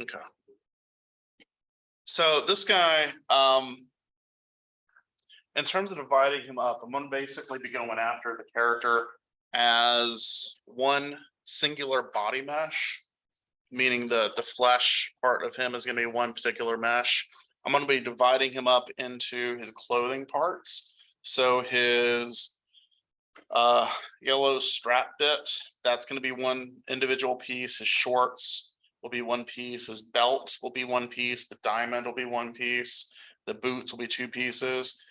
Okay. So this guy, in terms of dividing him up, I'm going to basically be going after the character as one singular body mesh, meaning the flesh part of him is going to be one particular mesh. I'm going to be dividing him up into his clothing parts. So his yellow strap bit, that's going to be one individual piece. His shorts will be one piece. His belt will be one piece. The diamond will be one piece. The boots will be two pieces.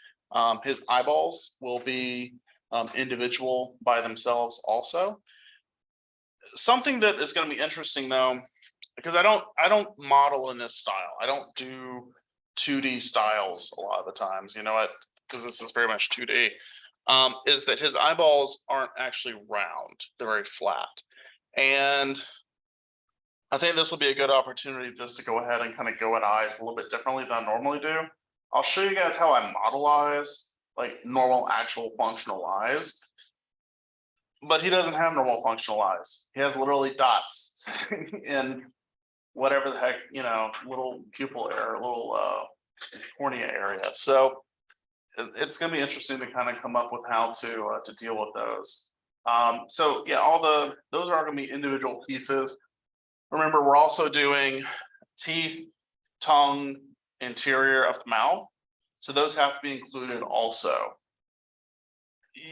His eyeballs will be individual by themselves also. Something that is going to be interesting though, because I don't model in this style. I don't do 2D styles a lot of the times, you know what? Because this is very much 2D. Is that his eyeballs aren't actually round, they're very flat. And I think this will be a good opportunity just to go ahead and kind of go at eyes a little bit differently than I normally do. I'll show you guys how I model eyes, like normal, actual functional eyes. But he doesn't have normal functional eyes. He has literally dots in whatever the heck, you know, little pupil area, little cornea area. So it's going to be interesting to kind of come up with how to deal with those. So yeah, those are going to be individual pieces. Remember, we're also doing teeth, tongue, interior of the mouth. So those have to be included also,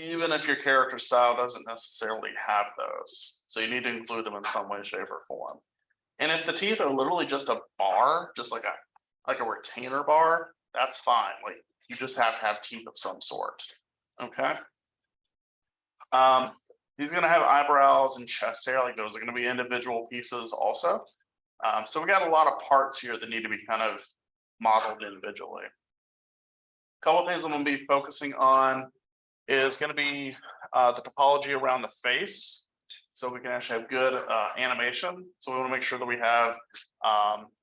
even if your character style doesn't necessarily have those. So you need to include them in some way, shape, or form. And if the teeth are literally just a bar, just like a retainer bar, that's fine. Like you just have to have teeth of some sort. Okay. He's gonna have eyebrows and chest hair, like those are gonna be individual pieces also. So we got a lot of parts here that need to be kind of modeled individually. A couple of things I'm gonna be focusing on is gonna be the topology around the face. So we can actually have good animation. So we want to make sure that we have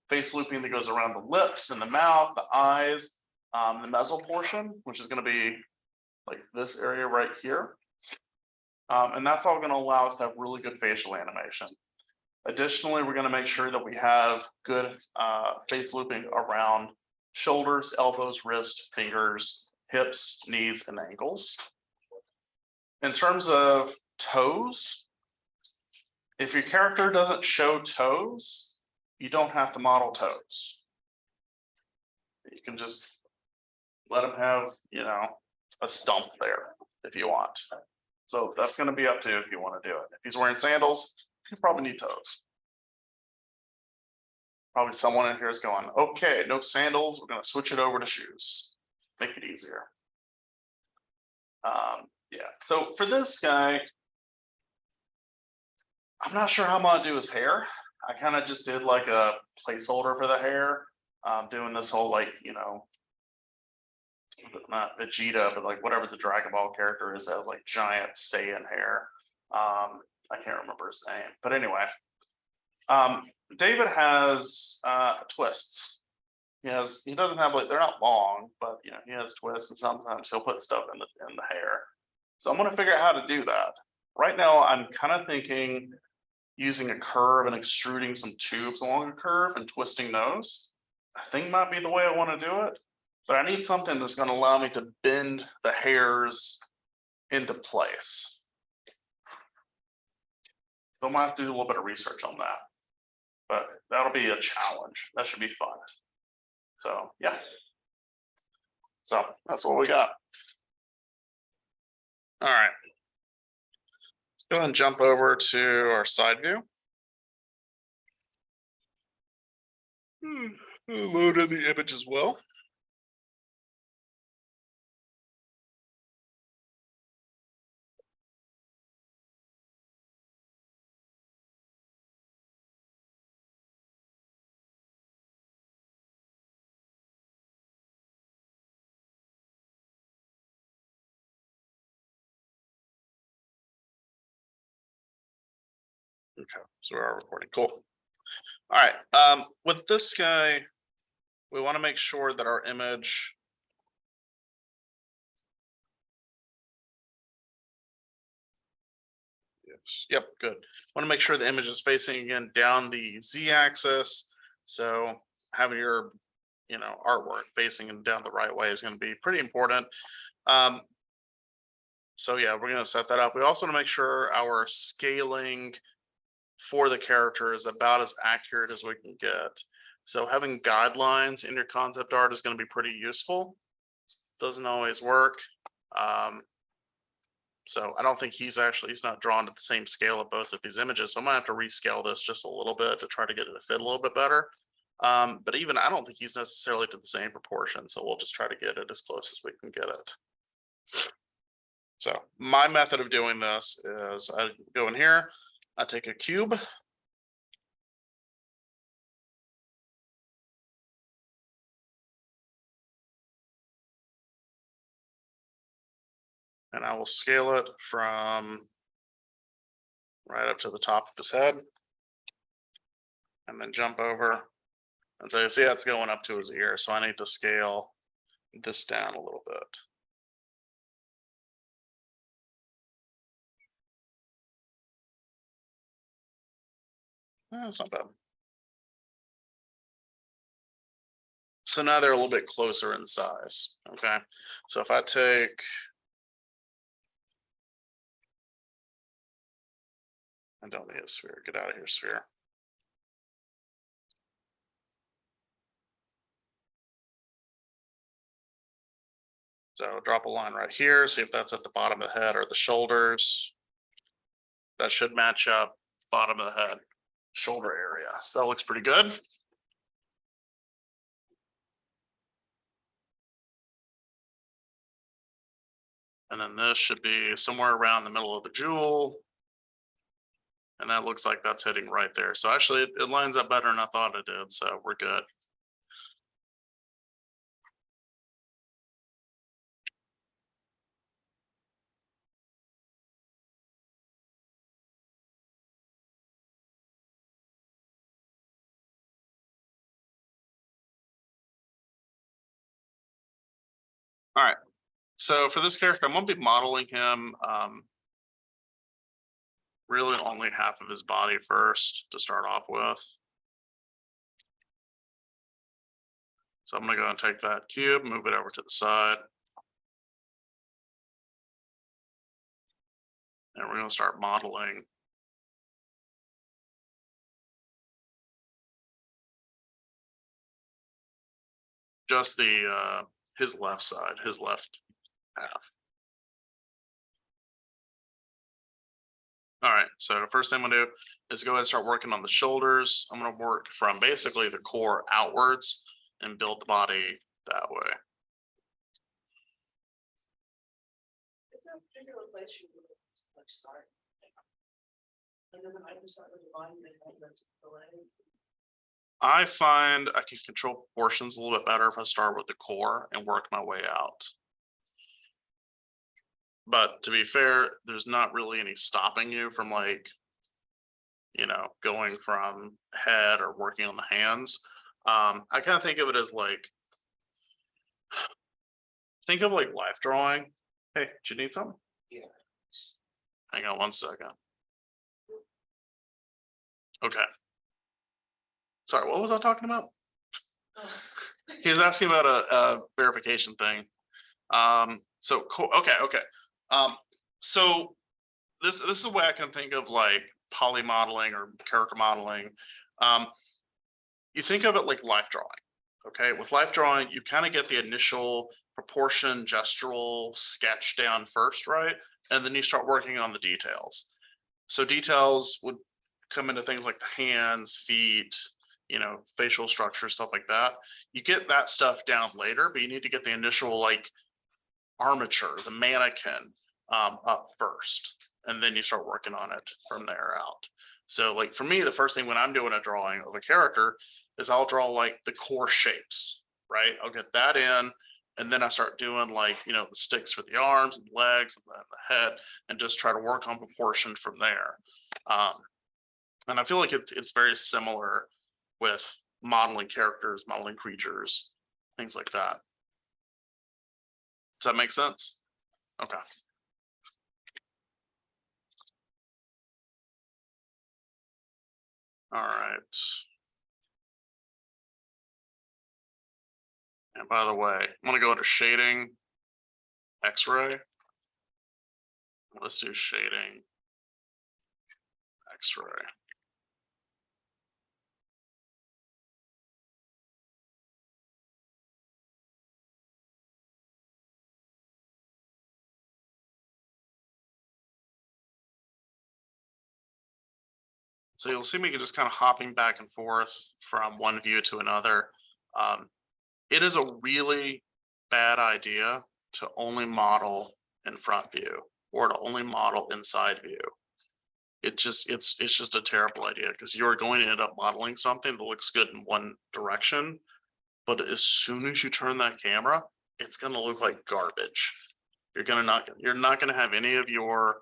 face looping that goes around the lips and the mouth, the eyes, the mesial portion, which is going to be like this area right here. And that's all going to allow us to have really good facial animation. Additionally, we're going to make sure that we have good face looping around shoulders, elbows, wrists, fingers, hips, knees, and ankles. In terms of toes, if your character doesn't show toes, you don't have to model toes. You can just let him have, you know, a stump there if you want. So that's going to be up to you if you want to do it. If he's wearing sandals, you probably need toes. Probably someone in here is going, okay, no sandals. We're going to switch it over to shoes. Make it easier. Yeah. So for this guy, I'm not sure how I'm gonna do his hair. I kind of just did like a placeholder for the hair. Doing this whole like, you know, not Vegeta, but like whatever the Dragon Ball character is, that has like giant Saiyan hair. I can't remember his name, but anyway. David has twists. He doesn't have like, they're not long, but you know, he has twists, and sometimes he'll put stuff in the hair. So I'm gonna figure out how to do that. Right now, I'm kind of thinking using a curve and extruding some tubes along a curve and twisting those. I think might be the way I want to do it, but I need something that's going to allow me to bend the hairs into place. So I might have to do a little bit of research on that, but that'll be a challenge. That should be fun. So yeah. So that's what we got. All right. Let's go ahead and jump over to our side view. Load in the image as well. Okay, so we are recording. Cool. All right. With this guy, we want to make sure that our image Yep, good. Want to make sure the image is facing again down the z-axis. So having your, artwork facing and down the right way is going to be pretty important. Um, so yeah, we're going to set that up. We also want to make sure our scaling for the character is about as accurate as we can get. So having guidelines in your concept art is going to be pretty useful. Doesn't always work. So I don't think he's not drawn to the same scale of both of these images. So I'm gonna have to rescale this just a little bit to try to get it to fit a little bit better. But even I don't think he's necessarily to the same proportion. So we'll just try to get it as close as we can get it. So my method of doing this is I go in here, I take a cube. And I will scale it from right up to the top of his head. And then jump over. And so you see that's going up to his ear. So I need to scale this down a little bit. That's not bad. So now they're a little bit closer in size. Okay. So if I take, I don't need a sphere, get out of here, sphere. So drop a line right here, see if that's at the bottom of the head or the shoulders. That should match up bottom of the head, shoulder area. So that looks pretty good. And then this should be somewhere around the middle of the jewel. And that looks like that's hitting right there. So actually it lines up better than I thought it did. So we're good. All right. So for this character, I'm going to be modeling him really only half of his body first to start off with. So I'm going to go and take that cube, move it over to the side. And we're going to start modeling just the his left side, his left half. All right, so first thing I'm gonna do is go ahead and start working on the shoulders. I'm gonna work from basically the core outwards and build the body that way. Is there a particular place you would like start? And then I can start with the line and then delay. I find I can control proportions a little bit better if I start with the core and work my way out. But to be fair, there's not really any stopping you from going from head or working on the hands. I kind of think of it as think of like life drawing. Hey, do you need something? Yeah. Hang on one second. Okay. Sorry, what was I talking about? Oh. He was asking about a verification thing. So cool. Okay. So this is a way I can think of like poly modeling or character modeling. You think of it like life drawing. Okay, with life drawing, you kind of get the initial proportion gestural sketch down first, right? And then you start working on the details. So details would come into things like the hands, feet, facial structure, stuff like that. You get that stuff down later, but you need to get the initial like armature, the mannequin up first, and then you start working on it from there out. So like for me, the first thing when I'm doing a drawing of a character is I'll draw like the core shapes, right? I'll get that in, and then I start doing like, the sticks for the arms and legs and the head, and just try to work on proportion from there. And I feel like it's very similar with modeling characters, modeling creatures, things like that. Does that make sense? Okay. All right. by the way, I'm gonna go under shading, X-ray. Let's do shading, X-ray. So you'll see me just kind of hopping back and forth from one view to another. It is a really bad idea to only model in front view or to only model inside view. It's just a terrible idea because you're going to end up modeling something that looks good in one direction, but as soon as you turn that camera, it's going to look like garbage. You're not going to have any of your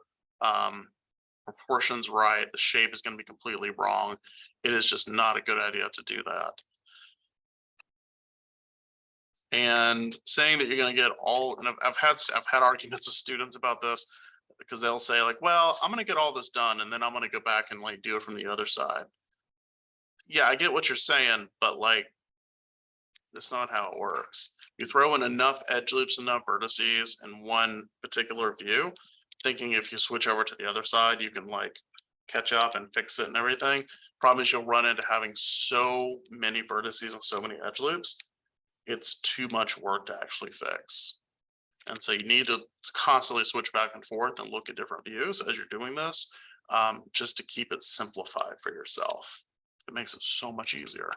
proportions right. The shape is going to be completely wrong. It is just not a good idea to do that. And saying that you're going to get all, and I've had arguments with students about this because they'll say like, well, I'm going to get all this done and then I'm going to go back and like do it from the other side. Yeah, I get what you're saying, but like, that's not how it works. You throw in enough edge loops, enough vertices in one particular view, thinking if you switch over to the other side, you can like catch up and fix it and everything. Problem is you'll run into having so many vertices and so many edge loops. It's too much work to actually fix. And so you need to constantly switch back and forth and look at different views as you're doing this, just to keep it simplified for yourself. It makes it so much easier.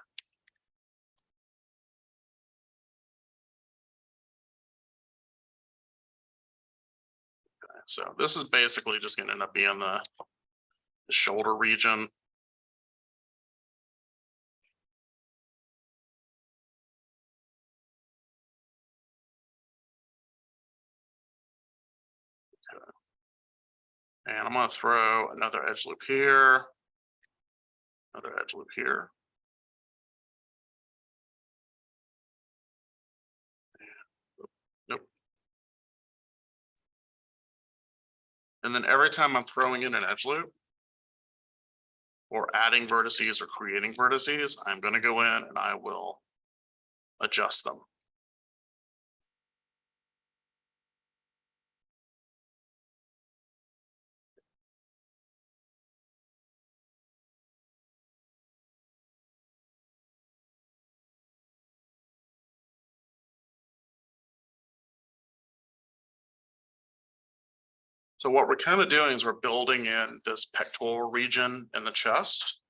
Okay, so this is basically just going to end up being the shoulder region. And I'm going to throw another edge loop here, another edge loop here. Nope. And then every time I'm throwing in an edge loop or adding vertices or creating vertices, I'm going to go in and I will adjust them. So what we're kind of doing is we're building in this pectoral region in the chest.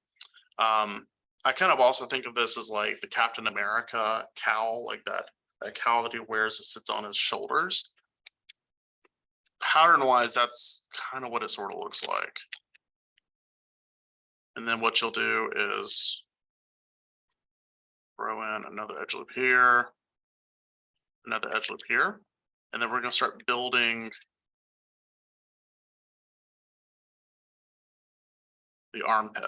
I kind of also think of this as like the Captain America cowl, like that cowl that he wears that sits on his shoulders. Pattern wise, that's kind of what it sort of looks like. And then what you'll do is throw in another edge loop here, another edge loop here, and then we're going to start building the armpit.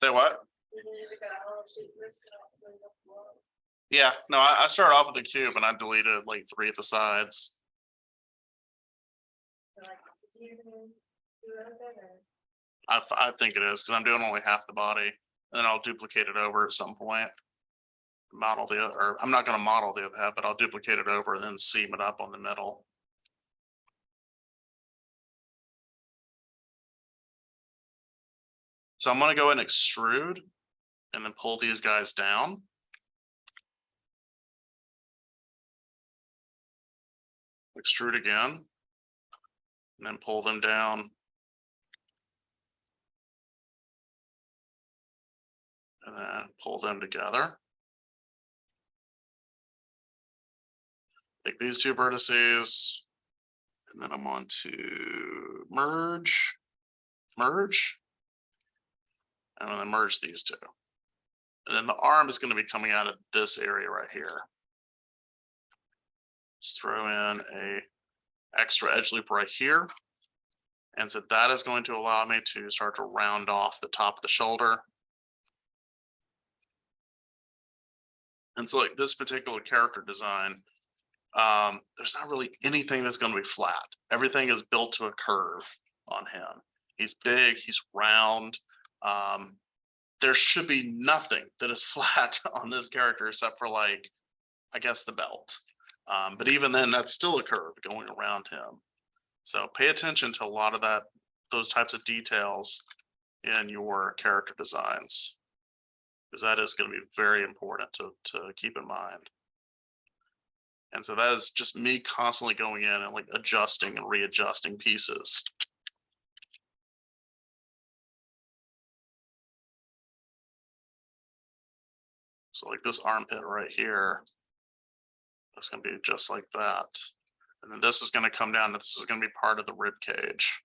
Say what? Yeah, no, I started off with a cube and I deleted like 3 at the sides. I think it is because I'm doing only half the body, and then I'll duplicate it over at some point. Model the other, or I'm not going to model the other half, but I'll duplicate it over and then seam it up on the middle. So I'm going to go and extrude and then pull these guys down. Extrude again, and then pull them down. And then pull them together. Take these 2 vertices, and then I'm on to merge, and I'm going to merge these 2. And then the arm is going to be coming out of this area right here. Let's throw in a extra edge loop right here. And so that is going to allow me to start to round off the top of the shoulder. And so like this particular character design, there's not really anything that's going to be flat. Everything is built to a curve on him. He's big, he's round. There should be nothing that is flat on this character except for, like, I guess the belt. But even then, that's still a curve going around him. So pay attention to a lot of those types of details in your character designs, because that is going to be very important to keep in mind. And so that is just me constantly going in and like adjusting and readjusting pieces. So like this armpit right here, it's going to be just like that. And then this is going to come down. This is going to be part of the rib cage,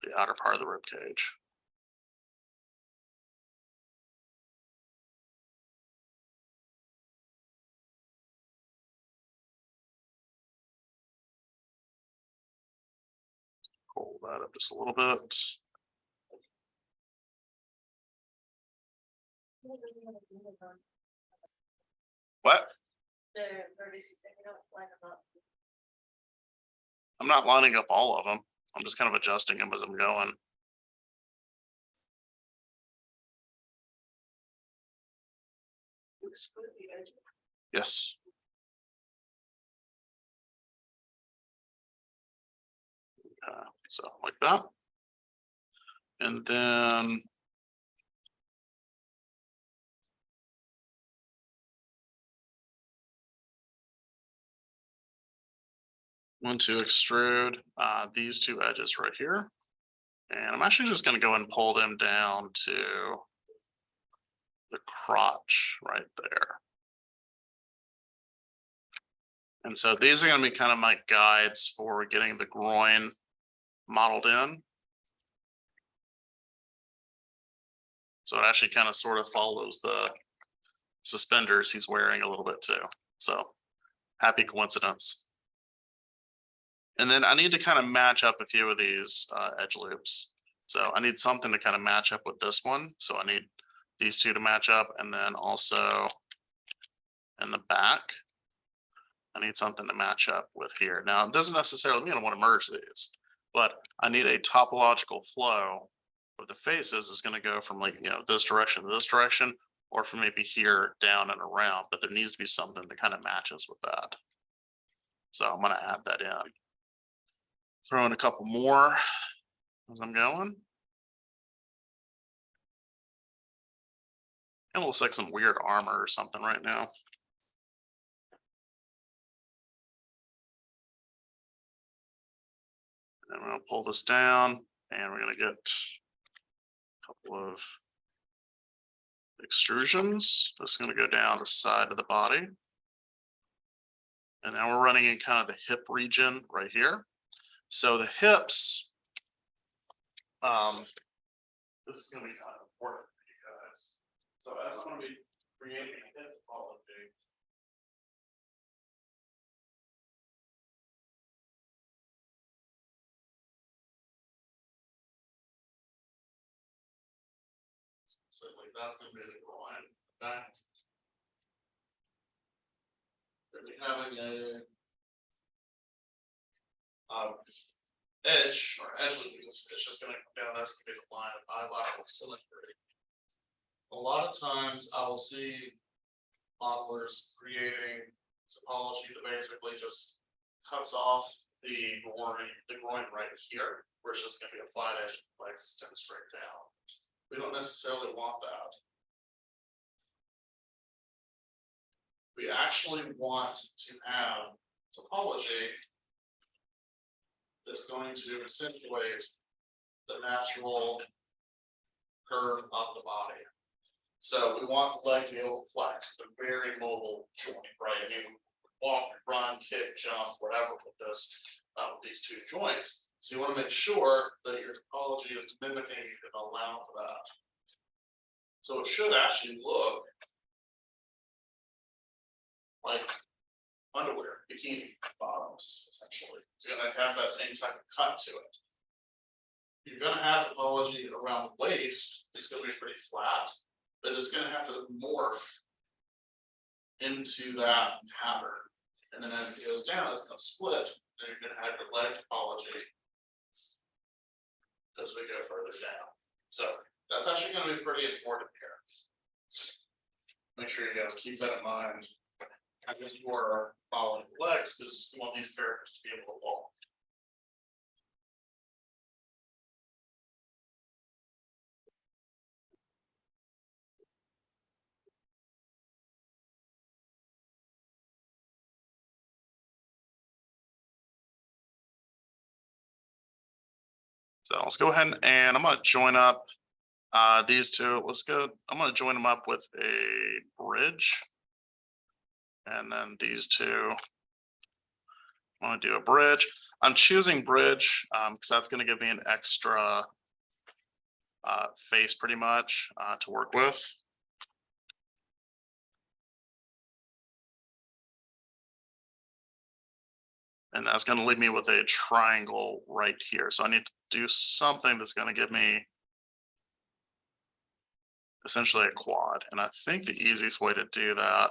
the outer part of the rib cage. Pull that up just a little bit. What? I'm not lining up all of them. I'm just kind of adjusting them as I'm going. Yes. So like that. And then want to extrude these two edges right here. And I'm actually just going to go and pull them down to the crotch right there. And so these are going to be kind of my guides for getting the groin modeled in. So it actually kind of sort of follows the suspenders he's wearing a little bit too. So happy coincidence. And then I need to kind of match up a few of these edge loops. So I need something to kind of match up with this one. So I need these two to match up, and then also in the back, I need something to match up with here. Now, it doesn't necessarily mean I want to merge these, but I need a topological flow of the faces is going to go from, like, you know, this direction to this direction, or from maybe here down and around, but there needs to be something that kind of matches with that. So I'm going to add that in. Throw in a couple more as I'm going. It looks like some weird armor or something right now. And we're going to pull this down, and we're going to get a couple of extrusions. This is going to go down the side of the body. And now we're running in kind of the hip region right here. So the hips, this is going to be kind of important for you guys. So as I'm going to be creating a hip topology, so like that's going to be the groin. Okay. We're having a edge or edge loop. It's just going to come down. That's going to be the line of bilateral symmetry. A lot of times I will see modelers creating topology that basically just cuts off the groin right here, where it's just going to be a flat edge, like extend straight down. We don't necessarily want that. We actually want to have topology that's going to accentuate the natural curve of the body. So we want the leg to be able to flex, the very mobile joint, right? I mean, walk, run, kick, jump, whatever with this, with these two joints. So you want to make sure that your topology is mimicking and allow for that. So it should actually look like underwear, bikini bottoms, essentially. It's going to have that same type of cut to it. You're going to have topology around the waist. It's going to be pretty flat, but it's going to have to morph into that pattern. And then as it goes down, it's gonna split, and you're gonna have your leg topology as we go further down. So that's actually gonna be pretty important here. Make sure you guys keep that in mind. As you are following the legs, because you want these characters to be able to walk. So let's go ahead and I'm gonna join up these two. Let's go. I'm gonna join them up with a bridge. And then these two. I want to do a bridge. I'm choosing bridge because that's going to give me an extra face pretty much to work with. And that's going to leave me with a triangle right here. So I need to do something that's going to give me essentially a quad. And I think the easiest way to do that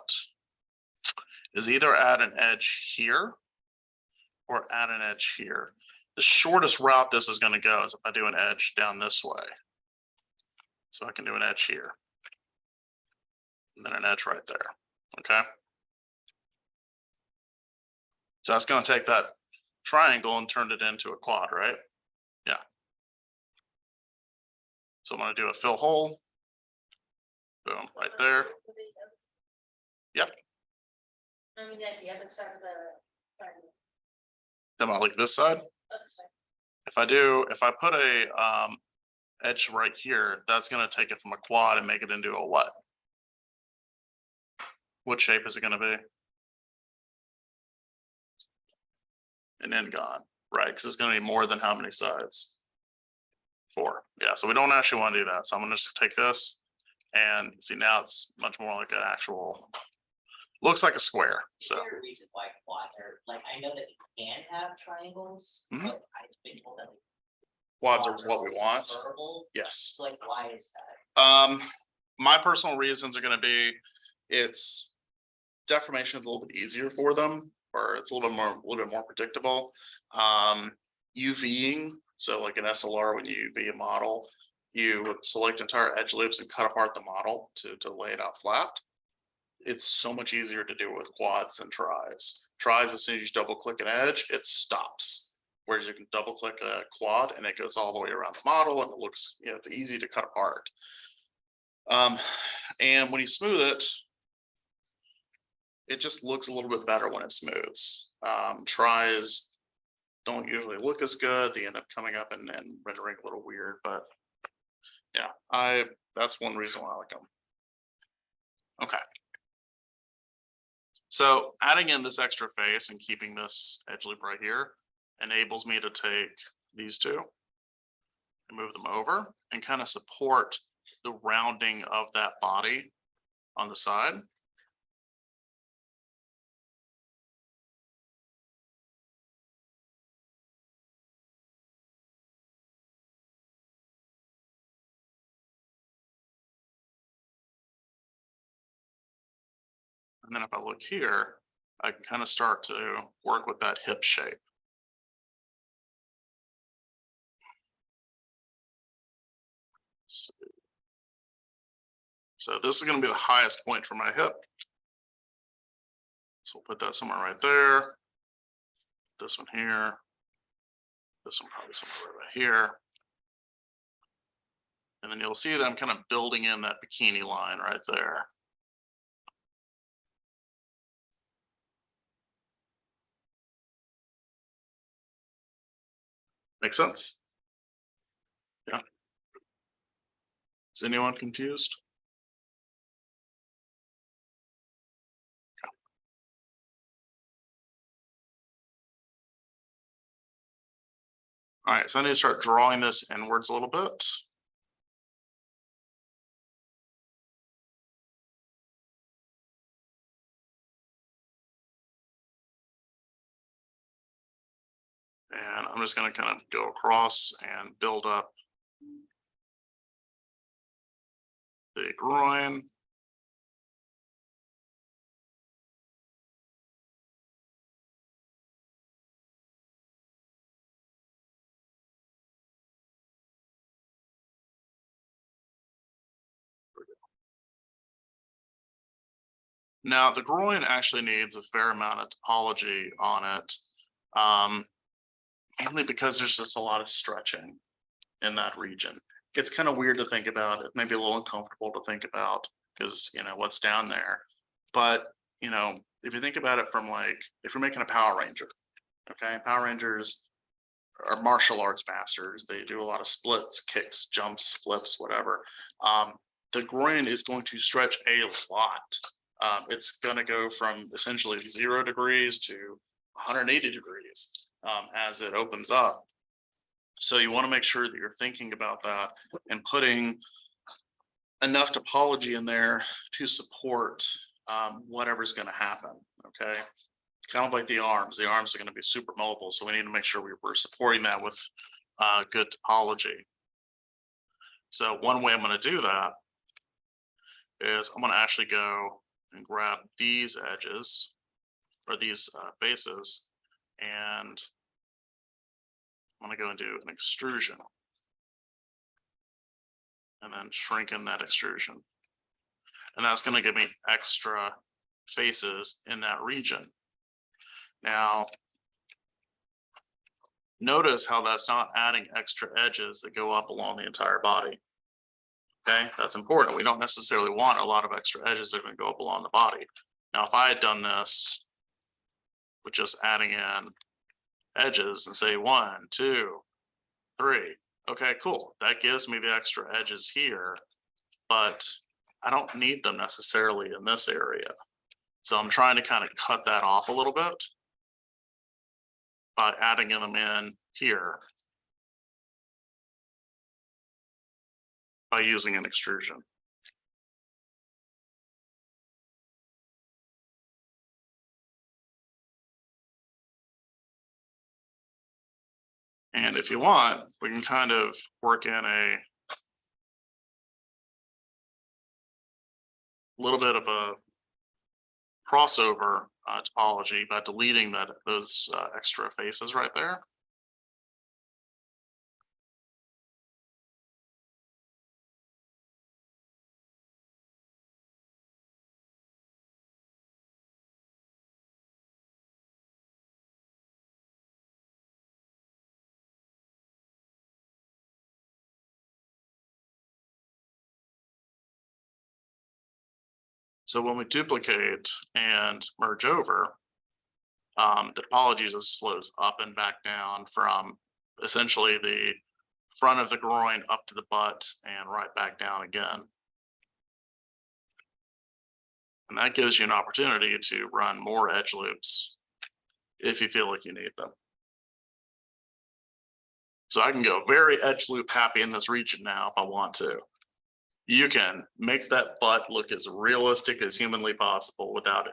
is either add an edge here or add an edge here. The shortest route this is going to go is if I do an edge down this way. So I can do an edge here. And then an edge right there. Okay. So that's going to take that triangle and turn it into a quad, right? Yeah. So I'm going to do a fill hole. Boom, right there. Yep. I mean, at the other side of the. Come on, like this side. If I put a edge right here, that's going to take it from a quad and make it into a what? What shape is it going to be? An n-gon, right? Because it's going to be more than how many sides? 4. Yeah, so we don't actually want to do that. So I'm going to just take this and see now it's much more like an actual, looks like a square. Is So there a reason why quads are, like, I know that you can have triangles, Mhm. but I've been told that. quads are what we always want. preferable. Yes. So like, why is that? My personal reasons are going to be it's deformation is a little bit easier for them, or it's a little bit more predictable. UVing, so like an SLR, when you UV a model, you would select entire edge loops and cut apart the model to lay it out flat. It's so much easier to do with quads than tris. Tris, as soon as you double click an edge, it stops. Whereas you can double click a quad and it goes all the way around the model and it looks, it's easy to cut apart. And when you smooth it, it just looks a little bit better when it smooths. Tris don't usually look as good. They end up coming up and rendering a little weird, but yeah, that's one reason why I like them. Okay. So adding in this extra face and keeping this edge loop right here enables me to take these two and move them over and kind of support the rounding of that body on the side. And then if I look here, I can kind of start to work with that hip shape. So this is going to be the highest point for my hip. So we'll put that somewhere right there. This one here. This one probably somewhere right here. And then you'll see that I'm kind of building in that bikini line right there. Make sense? Yeah. Is anyone confused? All right, so I need to start drawing this inwards a little bit. And I'm just going to kind of go across and build up the groin. Now, the groin actually needs a fair amount of topology on it. Mainly because there's just a lot of stretching in that region. It's kind of weird to think about. It may be a little uncomfortable to think about because, you know, what's down there. But, you know, if you think about it from like, if you're making a Power Ranger, okay, Power Rangers are martial arts masters. They do a lot of splits, kicks, jumps, flips, whatever. The groin is going to stretch a lot. It's going to go from essentially 0 degrees to 180 degrees as it opens up. So you want to make sure that you're thinking about that and putting enough topology in there to support whatever's going to happen. Okay. Kind of like the arms. The arms are going to be super mobile. So we need to make sure we're supporting that with good topology. So one way I'm going to do that is I'm going to actually go and grab these edges or these faces, and I'm going to go and do an extrusion and then shrink in that extrusion. And that's going to give me extra faces in that region. Now, notice how that's not adding extra edges that go up along the entire body. Okay, that's important. We don't necessarily want a lot of extra edges that are going to go up along the body. Now, if I had done this with just adding in edges and say 1, 2, 3, okay, cool. That gives me the extra edges here, but I don't need them necessarily in this area. So I'm trying to kind of cut that off a little bit by adding them in here by using an extrusion. And if you want, we can kind of work in a little bit of a crossover topology by deleting those extra faces right there. So when we duplicate and merge over, the topology just flows up and back down from essentially the front of the groin up to the butt and right back down again. And that gives you an opportunity to run more edge loops if you feel like you need them. So I can go very edge loop happy in this region now if I want to. You can make that butt look as realistic as humanly possible without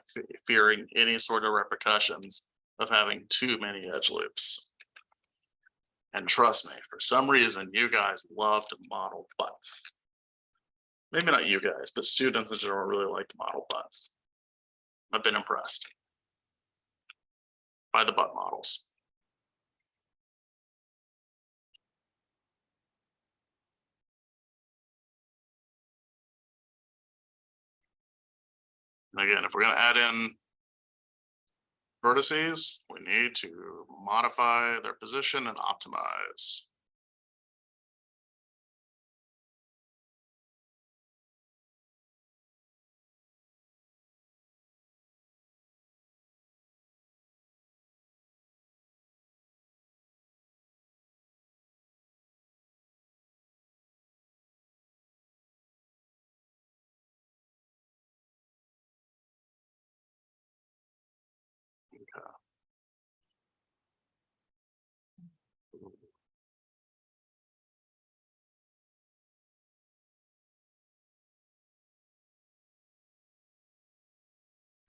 fearing any sort of repercussions of having too many edge loops. And trust me, for some reason, you guys love to model butts. Maybe not you guys, but students in general really like to model butts. I've been impressed by the butt models. And again, if we're going to add in vertices, we need to modify their position and optimize.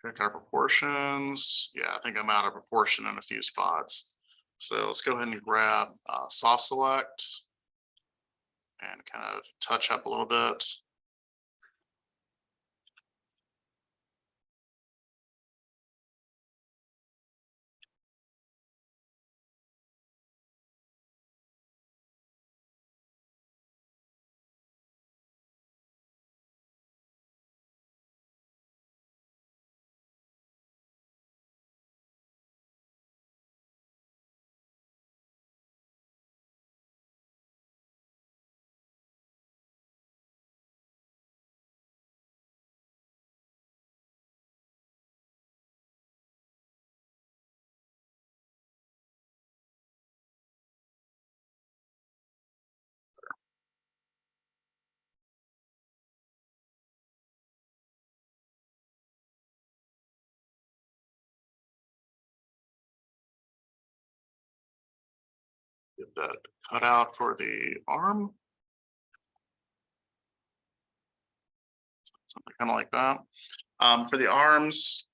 Check our proportions. Yeah, I think I'm out of proportion in a few spots. So let's go ahead and grab soft select and kind of touch up a little bit. that cut out for the arm. Something kind of like that. For the arms,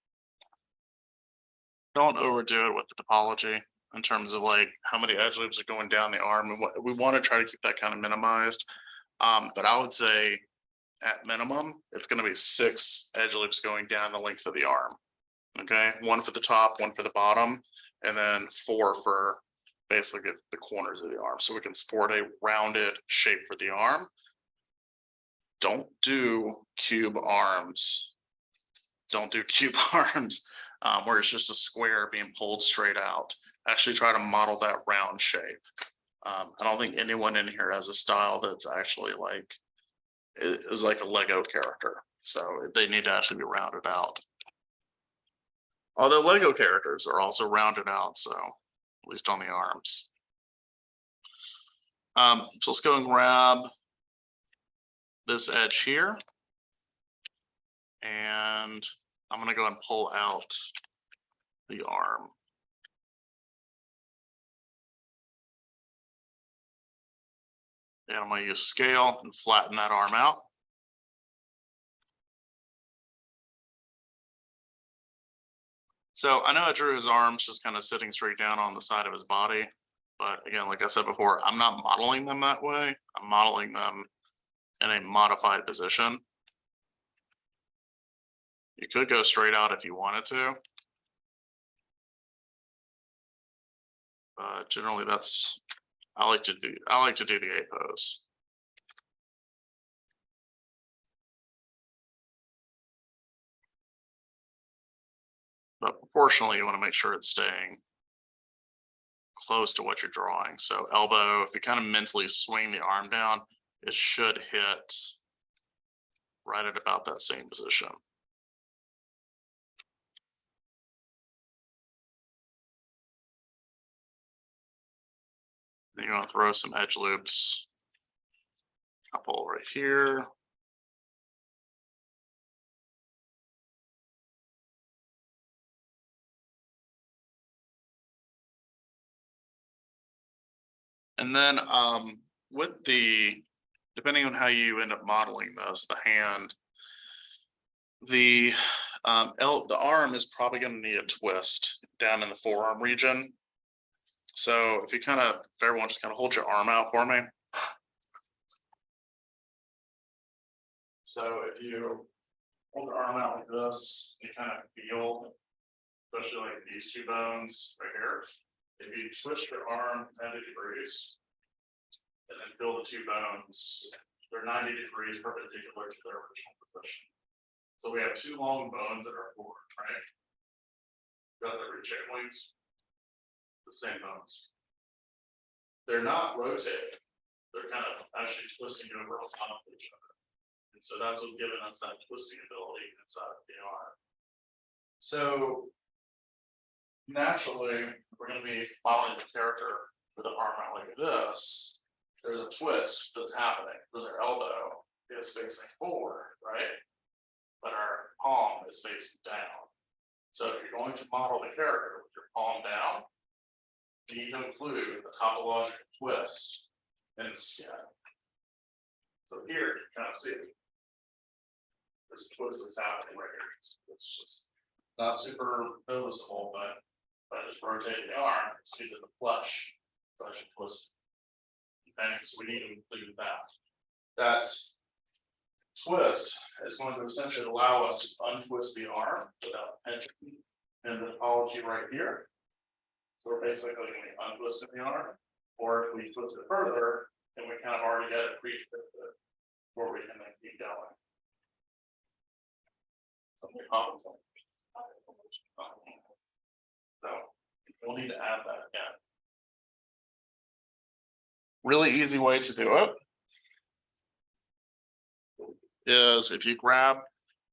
don't overdo it with the topology in terms of like how many edge loops are going down the arm. And what we want to try to keep that kind of minimized. But I would say at minimum, it's going to be 6 edge loops going down the length of the arm. Okay, 1 for the top, 1 for the bottom, and then 4 for basically the corners of the arm. So we can support a rounded shape for the arm. Don't do cube arms. Don't do cube arms where it's just a square being pulled straight out. Actually try to model that round shape. I don't think anyone in here has a style that's actually like, is like a Lego character. So they need to actually be rounded out. Although Lego characters are also rounded out, so at least on the arms. So let's go and grab this edge here. And I'm going to go and pull out the arm. And I'm going to use scale and flatten that arm out. So I know I drew his arms just kind of sitting straight down on the side of his body. But again, like I said before, I'm not modeling them that way. I'm modeling them in a modified position. You could go straight out if you wanted to. But generally that's, I like to do the A pose. But proportionally, you want to make sure it's staying close to what you're drawing. So elbow, if you kind of mentally swing the arm down, it should hit right at about that same position. Then you're going to throw some edge loops. Couple right here. And then with the, depending on how you end up modeling this, the hand, the arm is probably going to need a twist down in the forearm region. So if you kind of, if everyone just kind of hold your arm out for me. So if you hold your arm out like this, you kind of feel, especially like these 2 bones right here. If you twist your arm 90 degrees and then feel the 2 bones, they're 90 degrees perpendicular to their original position. So we have 2 long bones that are forward, right? That's every chicken wings. The same bones. They're not rotating. They're kind of actually twisting over on top of each other. And so that's what's giving us that twisting ability inside of the arm. So naturally, we're going to be modeling the character with an arm out like this. There's a twist that's happening. There's our elbow is facing forward, right? But our palm is facing down. So if you're going to model the character with your palm down, you need to include a topological twist in the skin. So here you kind of see it. There's a twist that's happening right here. It's just not super noticeable, but if I just rotate the arm, see that the flesh is actually twisted. And so we need to include that. That twist is going to essentially allow us to untwist the arm without pinching in the topology right here. So we're basically going to be untwisting the arm, or if we twist it further, then we kind of already get it pre-twisted where we can then keep going. So we'll need to add that again. Really easy way to do it is if you grab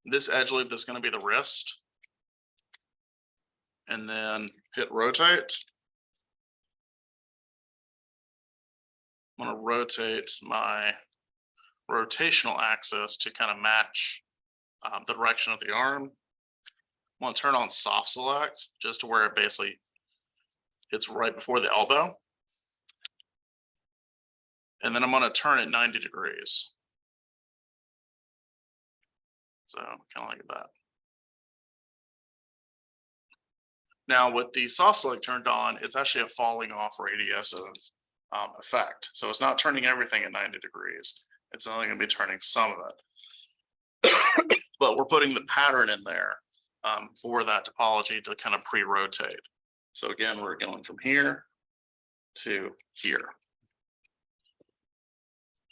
this edge loop that's going to be the wrist and then hit rotate. I'm going to rotate my rotational axis to kind of match the direction of the arm. I'm going to turn on soft select just to where it basically it's right before the elbow. And then I'm going to turn it 90 degrees. So kind of like that. Now with the soft select turned on, it's actually a falling off radius of effect. So it's not turning everything at 90 degrees. It's only going to be turning some of it. But we're putting the pattern in there for that topology to kind of pre-rotate. So again, we're going from here to here.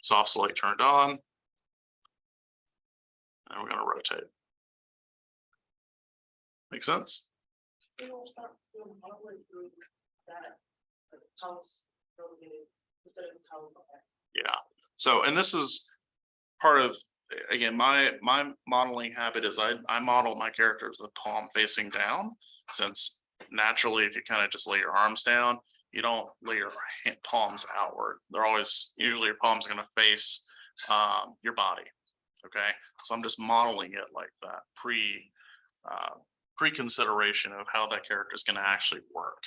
Soft select turned on. And we're going to rotate. Make sense? We'll start doing modeling through that house instead of how. Yeah. So, and this is part of, again, my modeling habit is I model my characters with palm facing down, since naturally, if you kind of just lay your arms down, you don't lay your palms outward. They're always, usually your palms are going to face your body. Okay. So I'm just modeling it like that pre-consideration of how that character is going to actually work.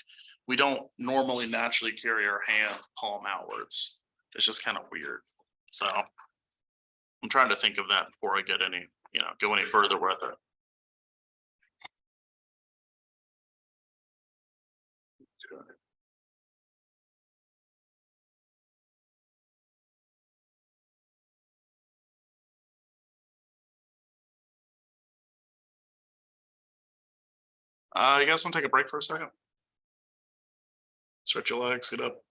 We don't normally naturally carry our hands palm outwards. It's just kind of weird. So I'm trying to think of that before I get any, go any further with it. You guys want to take a break for a second? Stretch your legs, get up.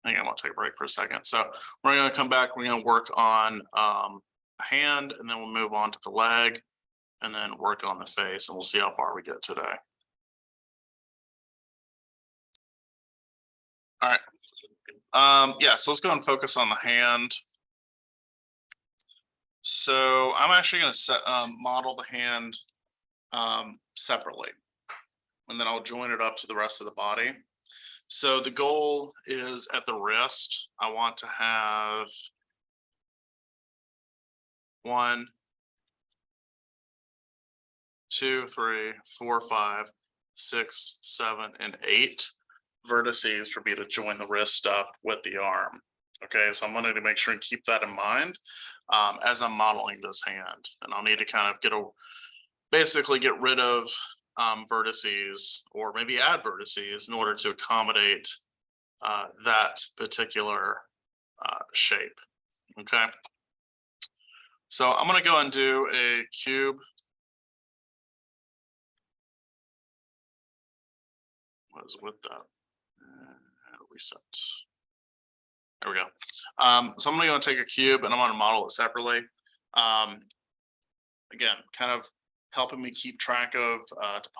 I think I'm gonna take a break for a second. So we're gonna come back, we're gonna work on a hand, and then we'll move on to the leg, and then work on the face, and we'll see how far we get today. All right. Yeah, so let's go and focus on the hand. So I'm actually going to model the hand separately, and then I'll join it up to the rest of the body. So the goal is at the wrist, I want to have 1, 2, 3, 4, 5, 6, 7, and 8 vertices for me to join the wrist up with the arm. Okay, so I'm going to make sure and keep that in mind as I'm modeling this hand, and I'll need to kind of basically get rid of vertices, or maybe add vertices in order to accommodate that particular shape. Okay, so I'm going to go and do a cube. What is with that? Reset. There we go. So I'm going to take a cube and I'm going to model it separately. Again, kind of helping me keep track of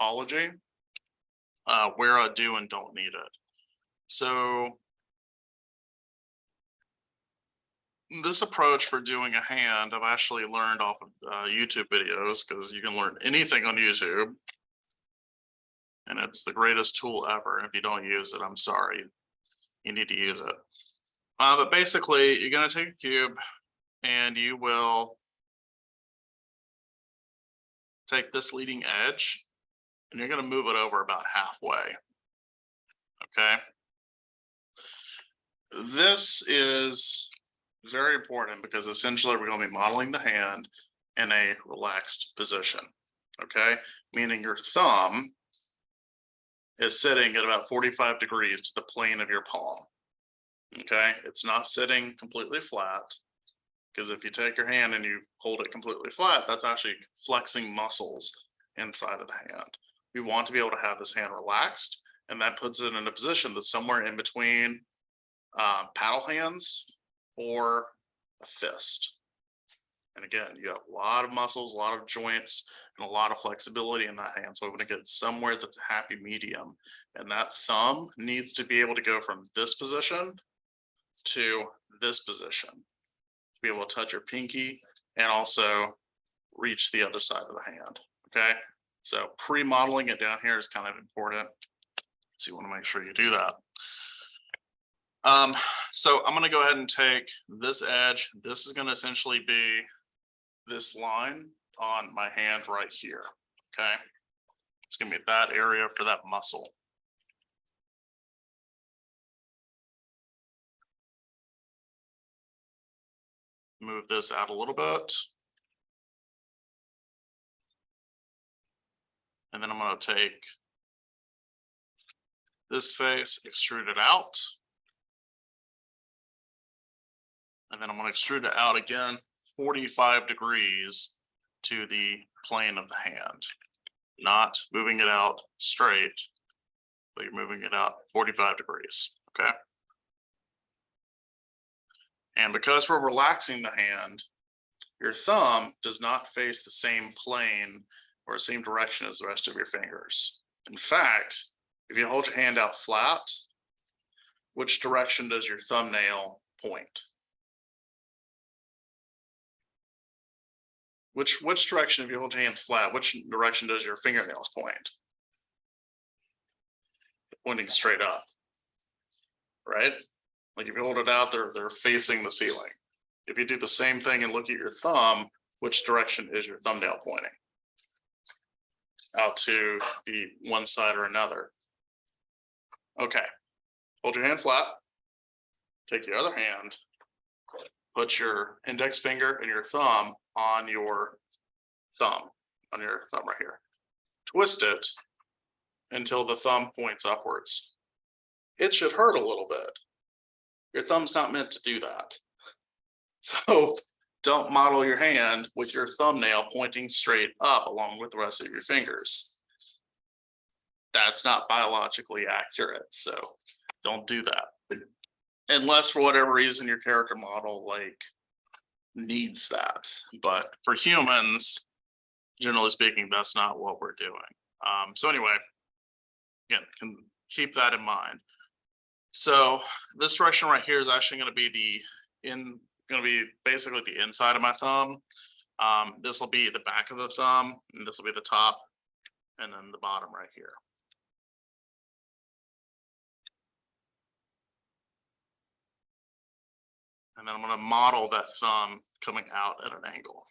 topology, where I do and don't need it. So this approach for doing a hand, I've actually learned off of YouTube videos, because you can learn anything on YouTube. And it's the greatest tool ever. If you don't use it, I'm sorry. You need to use it. But basically, you're going to take a cube and you will take this leading edge and you're going to move it over about halfway. Okay. This is very important because essentially we're going to be modeling the hand in a relaxed position. Okay. Meaning your thumb is sitting at about 45 degrees to the plane of your palm. Okay. It's not sitting completely flat, because if you take your hand and you hold it completely flat, that's actually flexing muscles inside of the hand. We want to be able to have this hand relaxed, and that puts it in a position that's somewhere in between paddle hands or a fist. And again, you have a lot of muscles, a lot of joints, and a lot of flexibility in that hand. So I'm going to get somewhere that's a happy medium. And that thumb needs to be able to go from this position to this position, to be able to touch your pinky and also reach the other side of the hand. Okay. So pre-modeling it down here is kind of important. So you want to make sure you do that. So I'm going to go ahead and take this edge. This is going to essentially be this line on my hand right here. Okay. It's going to be that area for that muscle. move this out a little bit. And then I'm going to take this face, extrude it out. And then I'm going to extrude it out again, 45 degrees to the plane of the hand. Not moving it out straight, but you're moving it out 45 degrees, okay? And because we're relaxing the hand, your thumb does not face the same plane or the same direction as the rest of your fingers. In fact, if you hold your hand out flat, which direction does your thumbnail point? Which direction, if you hold your hand flat, which direction does your fingernails point? Pointing straight up, right? Like if you hold it out, they're facing the ceiling. If you do the same thing and look at your thumb, which direction is your thumbnail pointing? Out to the one side or another. Okay, hold your hand flat. Take your other hand, put your index finger and your thumb on your thumb right here. Twist it until the thumb points upwards. It should hurt a little bit. Your thumb's not meant to do that. So don't model your hand with your thumbnail pointing straight up along with the rest of your fingers. That's not biologically accurate, so don't do that. Unless for whatever reason your character model like needs that. But for humans, generally speaking, that's not what we're doing. So anyway, again, can keep that in mind. So this direction right here is actually going to be basically the inside of my thumb. This will be the back of the thumb, and this will be the top, and then the bottom right here. And then I'm going to model that thumb coming out at an angle.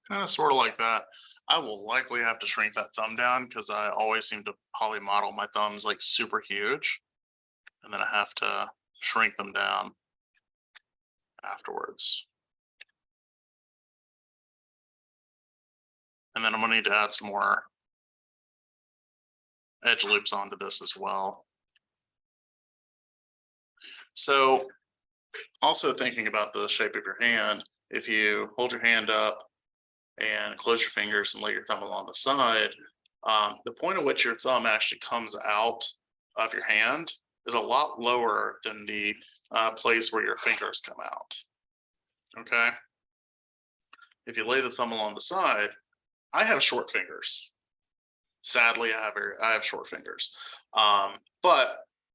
Kind of sort of like that. I will likely have to shrink that thumb down because I always seem to poly model my thumbs like super huge. And then I have to shrink them down afterwards. And then I'm gonna need to add some more edge loops onto this as well. So also thinking about the shape of your hand, if you hold your hand up and close your fingers and lay your thumb along the side, the point at which your thumb actually comes out of your hand is a lot lower than the place where your fingers come out. Okay. If you lay the thumb along the side, I have short fingers. Sadly, I have short fingers, but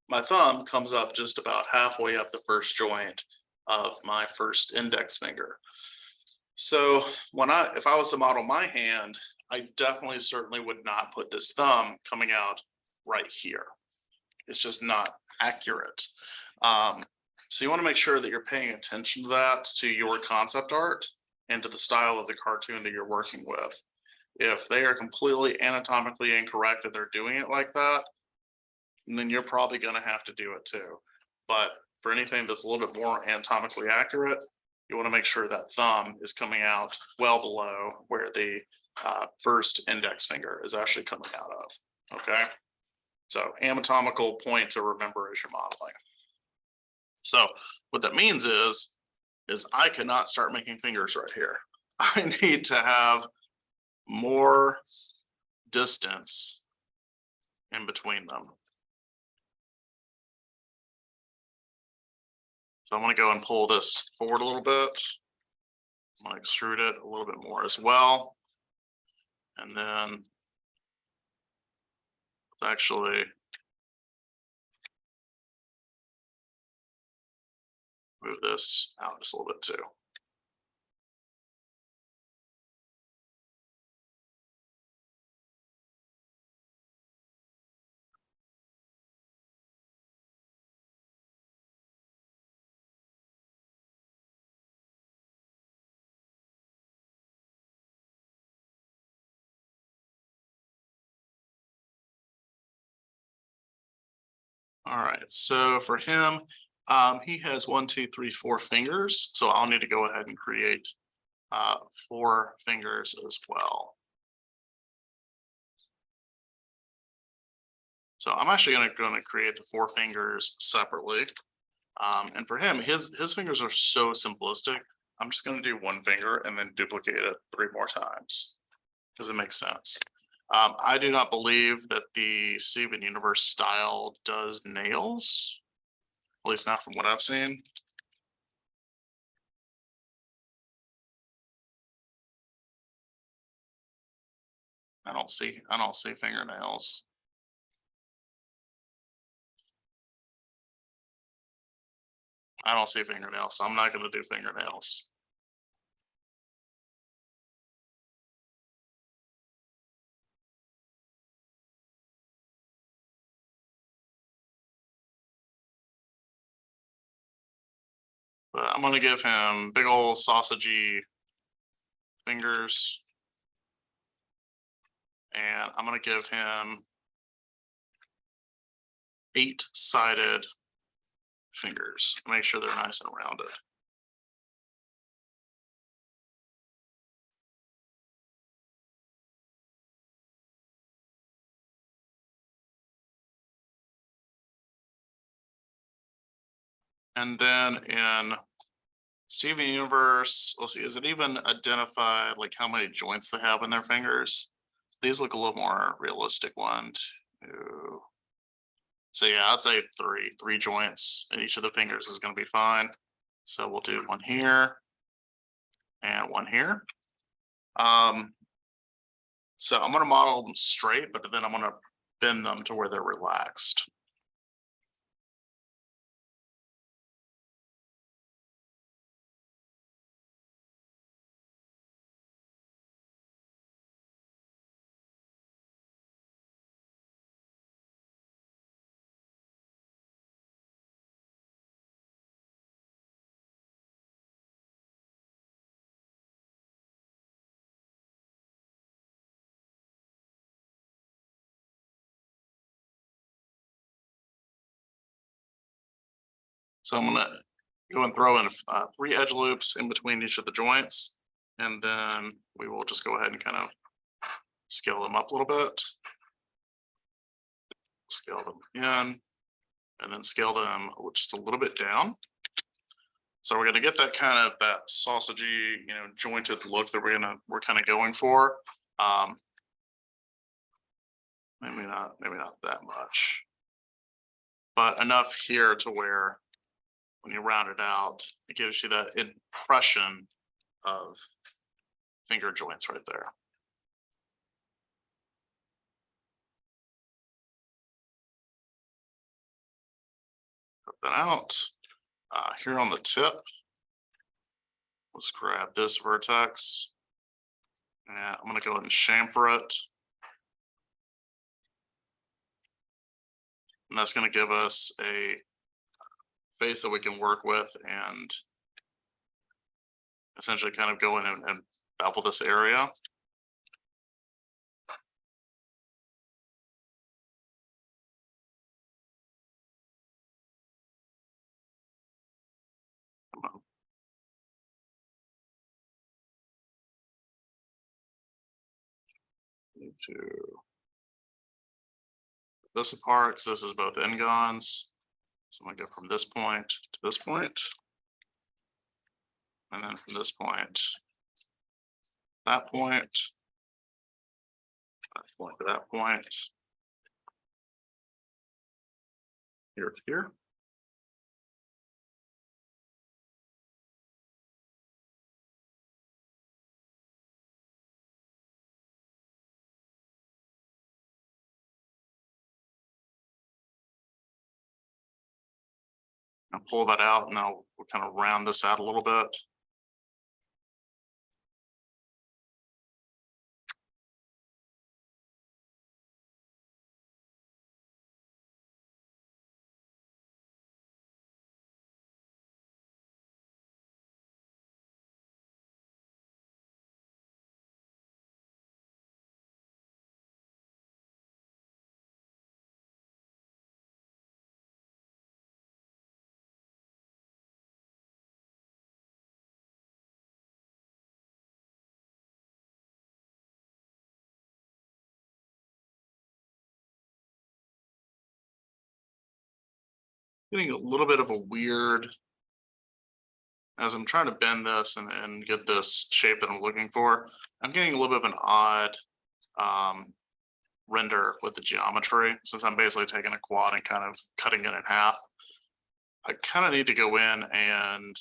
my thumb comes up just about halfway up the first joint of my first index finger. So if I was to model my hand, I definitely certainly would not put this thumb coming out right here. It's just not accurate. So you want to make sure that you're paying attention to that, to your concept art and to the style of the cartoon that you're working with. If they are completely anatomically incorrect and they're doing it like that, and then you're probably gonna have to do it too. But for anything that's a little bit more anatomically accurate, you want to make sure that thumb is coming out well below where the first index finger is actually coming out of. Okay. So anatomical point to remember as you're modeling. So what that means is I cannot start making fingers right here. I need to have more distance in between them. So I'm going to go and pull this forward a little bit. I'm going to extrude it a little bit more as well. And then let's actually move this out just a little bit too. All right, so for him, he has 1, 2, 3, 4 fingers. So I'll need to go ahead and create 4 fingers as well. So I'm actually going to create the 4 fingers separately. And for him, his fingers are so simplistic. I'm just going to do 1 finger and then duplicate it 3 more times because it makes sense. I do not believe that the Steven Universe style does nails, at least not from what I've seen. I don't see fingernails. I don't see fingernails, so I'm not going to do fingernails. But I'm going to give him big old sausagey fingers. And I'm going to give him 8-sided fingers. Make sure they're nice and rounded. And then in Steven Universe, let's see, is it even identified like how many joints they have in their fingers? These look a little more realistic. 1, 2. So yeah, I'd say 3 joints in each of the fingers is going to be fine. So we'll do 1 here and 1 here. So I'm going to model them straight, but then I'm going to bend them to where they're relaxed. So I'm going to go and throw in 3 edge loops in between each of the joints. And then we will just go ahead and kind of scale them up a little bit. Scale them in, and then scale them just a little bit down. So we're going to get that kind of that sausagey, jointed look that we're kind of going for. Maybe not that much, but enough here to where when you round it out, it gives you that impression of finger joints right there. Put that out. Here on the tip, let's grab this vertex. And I'm going to go ahead and chamfer it. And that's going to give us a face that we can work with and essentially kind of go in and bevel this area. to this apart, because this is both n-gons. So I'm gonna go from this point to this point. And then from this point, that point to that point. Here to here. I'll pull that out and I'll kind of round this out a little bit. Getting a little bit of a weird, as I'm trying to bend this and get this shape that I'm looking for, I'm getting a little bit of an odd render with the geometry, since I'm basically taking a quad and kind of cutting it in half. I kind of need to go in and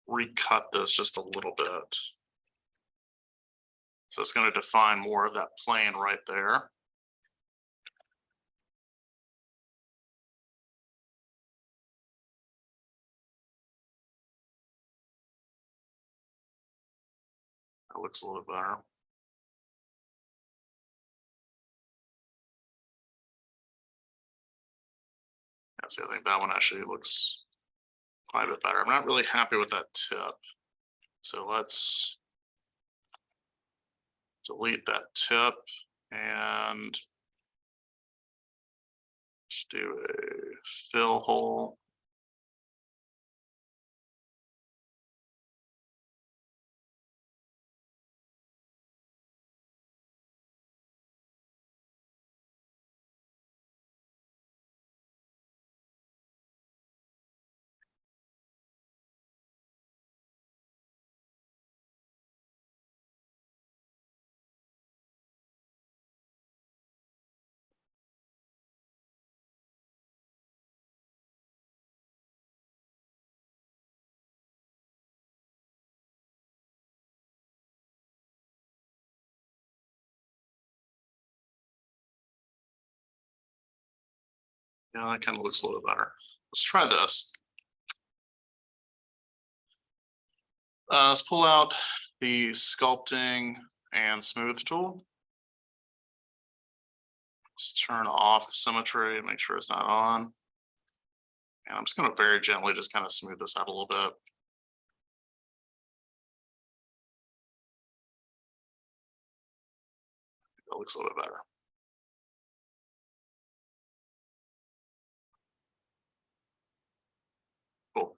recut this just a little bit. So it's going to define more of that plane right there. That looks a little better. Yeah, see, I think that one actually looks quite a bit better. I'm not really happy with that tip. So let's delete that tip and just do a fill hole. Yeah, that kind of looks a little better. Let's try this. Let's pull out the sculpting and smooth tool. Let's turn off symmetry and make sure it's not on. And I'm just going to very gently just kind of smooth this out a little bit. That looks a little bit better. Cool.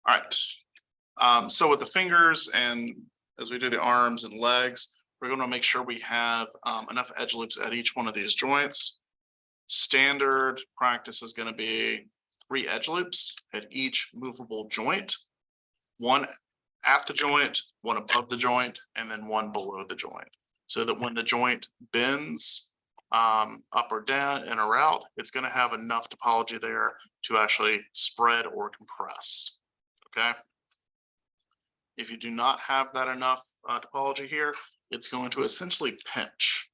All right. So with the fingers and as we do the arms and legs, we're going to make sure we have enough edge loops at each one of these joints. Standard practice is going to be 3 edge loops at each movable joint, 1 at the joint, 1 above the joint, and then 1 below the joint. So that when the joint bends up or down, in or out, it's going to have enough topology there to actually spread or compress. Okay. If you do not have that enough topology here, it's going to essentially pinch.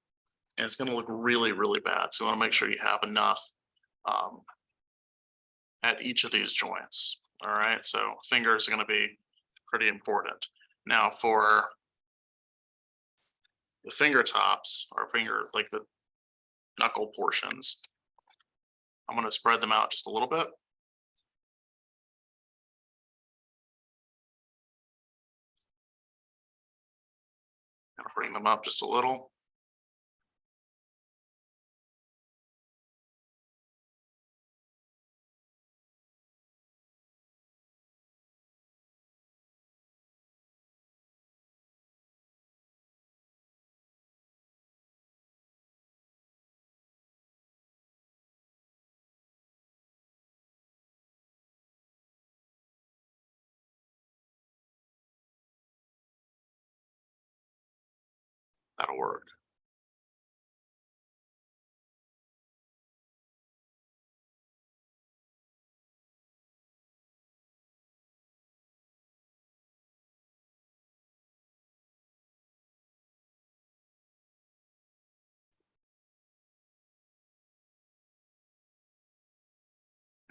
And it's going to look really, really bad. So you want to make sure you have enough at each of these joints. All right, so fingers are going to be pretty important. Now for the finger tops or like the knuckle portions, I'm going to spread them out just a little bit. And bring them up just a little. That'll work.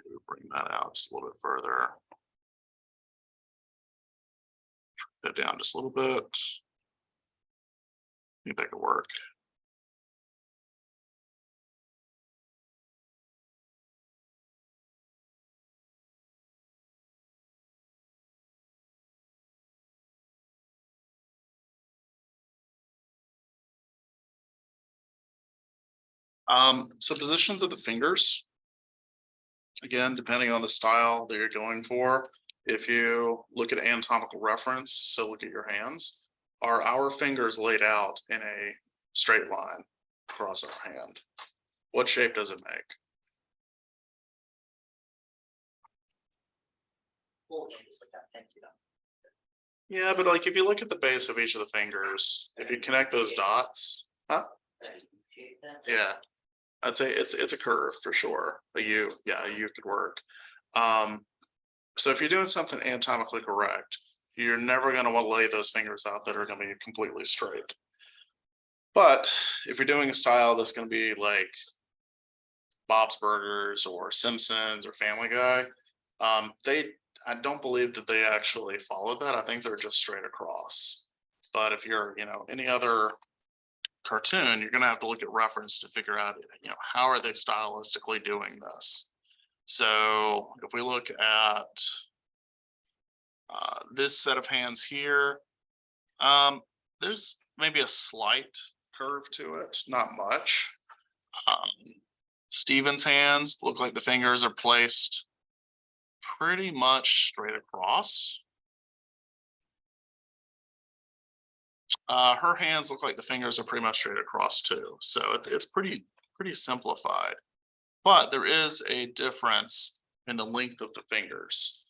Maybe bring that out just a little bit further. Go down just a little bit. I think that could work. So positions of the fingers. Again, depending on the style that you're going for, if you look at anatomical reference, so look at your hands, are our fingers laid out in a straight line across our hand? What shape does it make? Full hands like that, thank you. Yeah, but like if you look at the base of each of the fingers, if you connect those dots, yeah, I'd say it's a curve for sure. A U, yeah, a U could work. So if you're doing something anatomically correct, you're never going to want to lay those fingers out that are going to be completely straight. But if you're doing a style that's going to be like Bob's Burgers or Simpsons or Family Guy, I don't believe that they actually follow that. I think they're just straight across. But if you're, any other cartoon, you're going to have to look at reference to figure out, how are they stylistically doing this? So if we look at this set of hands here, there's maybe a slight curve to it, not much. Steven's hands look like the fingers are placed pretty much straight across. Her hands look like the fingers are pretty much straight across too. So it's pretty simplified, but there is a difference in the length of the fingers.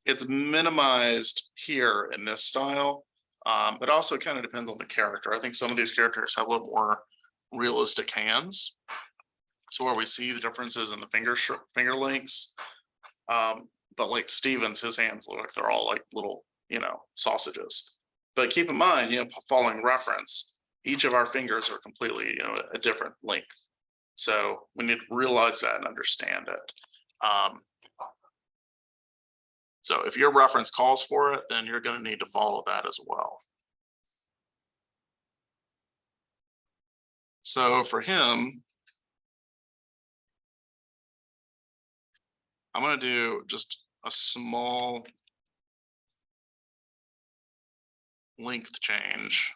It's minimized here in this style, but also kind of depends on the character. I think some of these characters have a little more realistic hands. So where we see the differences in the finger lengths, but like Stevens, his hands look like they're all like little, sausages. But keep in mind, following reference, each of our fingers are completely, a different length. So we need to realize that and understand it. So if your reference calls for it, then you're going to need to follow that as well. So for him, I'm going to do just a small length change.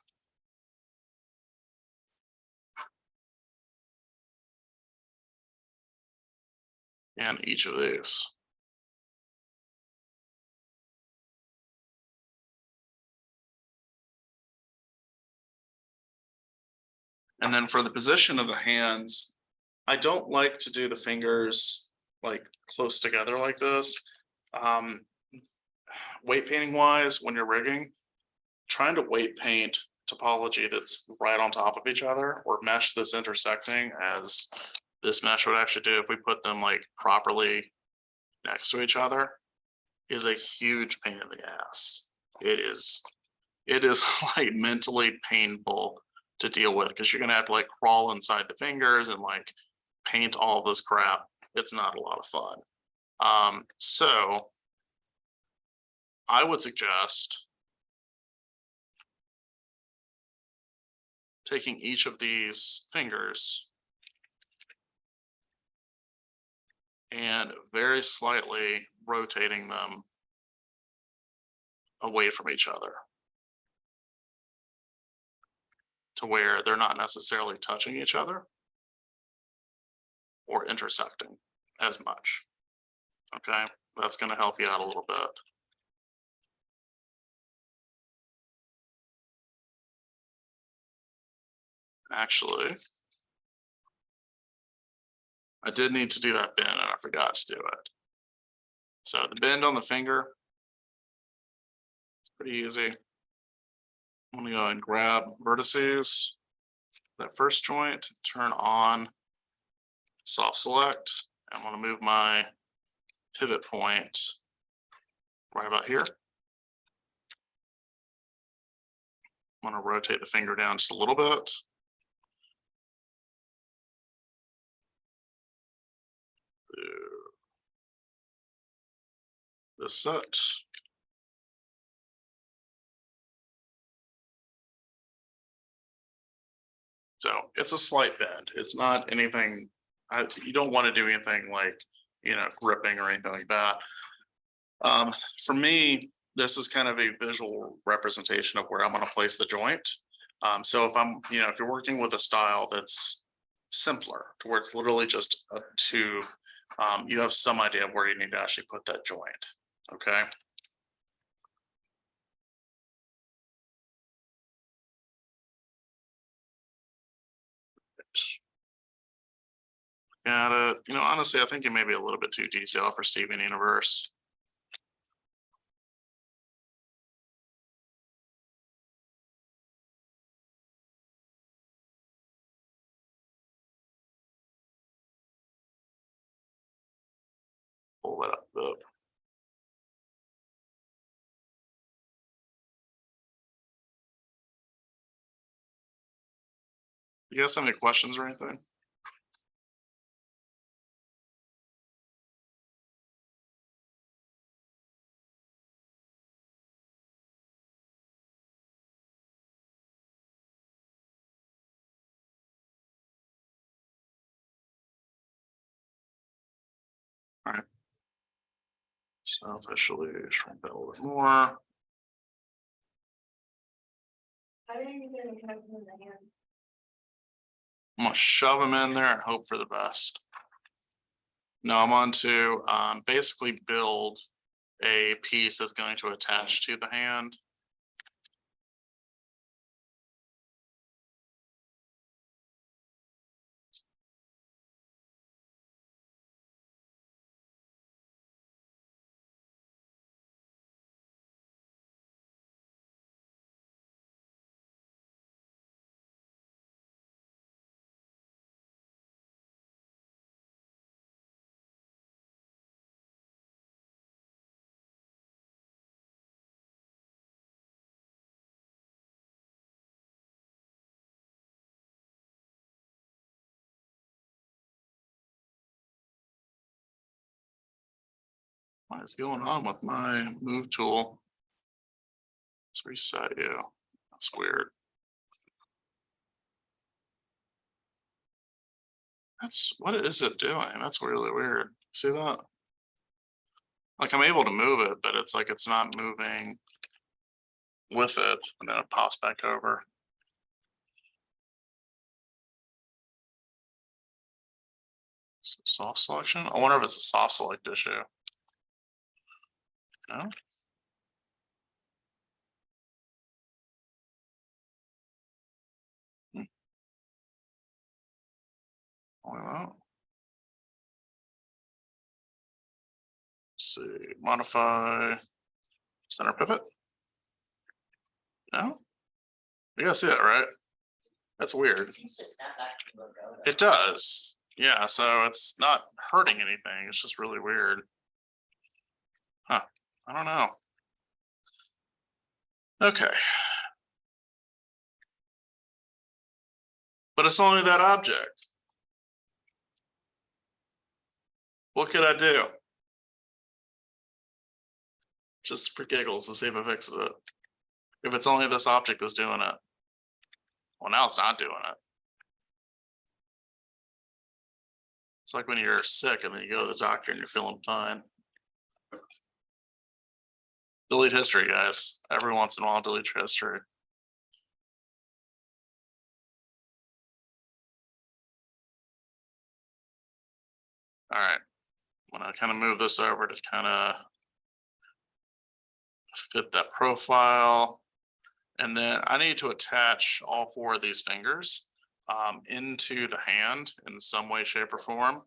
And each of these. And then for the position of the hands, I don't like to do the fingers like close together like this. Weight painting wise, when you're rigging, trying to weight paint topology that's right on top of each other or mesh that's intersecting as this mesh would actually do if we put them like properly next to each other is a huge pain in the ass. It is like mentally painful to deal with because you're gonna have to like crawl inside the fingers and like paint all this crap. It's not a lot of fun. So I would suggest taking each of these fingers and very slightly rotating them away from each other to where they're not necessarily touching each other or intersecting as much. Okay, that's going to help you out a little bit. Actually, I did need to do that bend and I forgot to do it. So the bend on the finger, it's pretty easy. I'm gonna go and grab vertices that first joint, turn on soft select. I'm going to move my pivot point right about here. I'm going to rotate the finger down just a little bit. This set. So it's a slight bend. It's not anything, you don't want to do anything like, gripping or anything like that. For me, this is kind of a visual representation of where I'm going to place the joint. So if I'm, if you're working with a style that's simpler, to where it's literally just a tube, you have some idea of where you need to actually put that joint. Okay. Got it. Honestly, I think it may be a little bit too detailed for Steven Universe. Pull that up a bit. You guys have any questions or anything? All right. So officially shrink that a little bit more. How are you gonna have them in the hand? I'm gonna shove them in there and hope for the best. No, I'm on to basically build a piece that's going to attach to the hand. What is going on with my move tool? Let's reset you. That's weird. What is it doing? That's really weird. See that? Like I'm able to move it, but it's like it's not moving with it, and then it pops back over. Soft selection? I wonder if it's a soft select issue. No? Well, see, modify center pivot. No? You gotta see that, right? That's weird. It seems to snap back to the road. It does. Yeah, so it's not hurting anything. It's just really weird. Huh. I don't know. Okay. But it's only that object. What could I do? Just for giggles to see if it fixes it. If it's only this object that's doing it. Well, now it's not doing it. It's like when you're sick and then you go to the doctor and you're feeling fine. Delete history, guys. Every once in a while, delete your history. All right. I'm gonna kind of move this over to kind of fit that profile. And then I need to attach all four of these fingers into the hand in some way, shape, or form.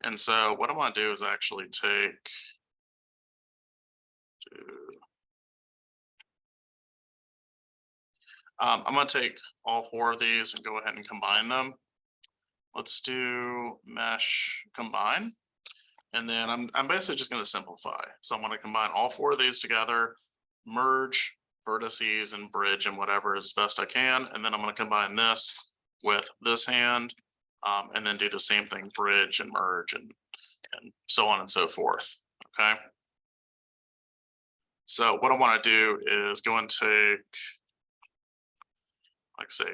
And so what I'm gonna do is actually take I'm gonna take all 4 of these and go ahead and combine them. Let's do mesh combine. And then I'm basically just gonna simplify. So I'm gonna combine all 4 of these together, merge vertices and bridge and whatever as best I can. And then I'm gonna combine this with this hand, and then do the same thing, bridge and merge and so on and so forth, okay? So what I wanna do is go and take, like say,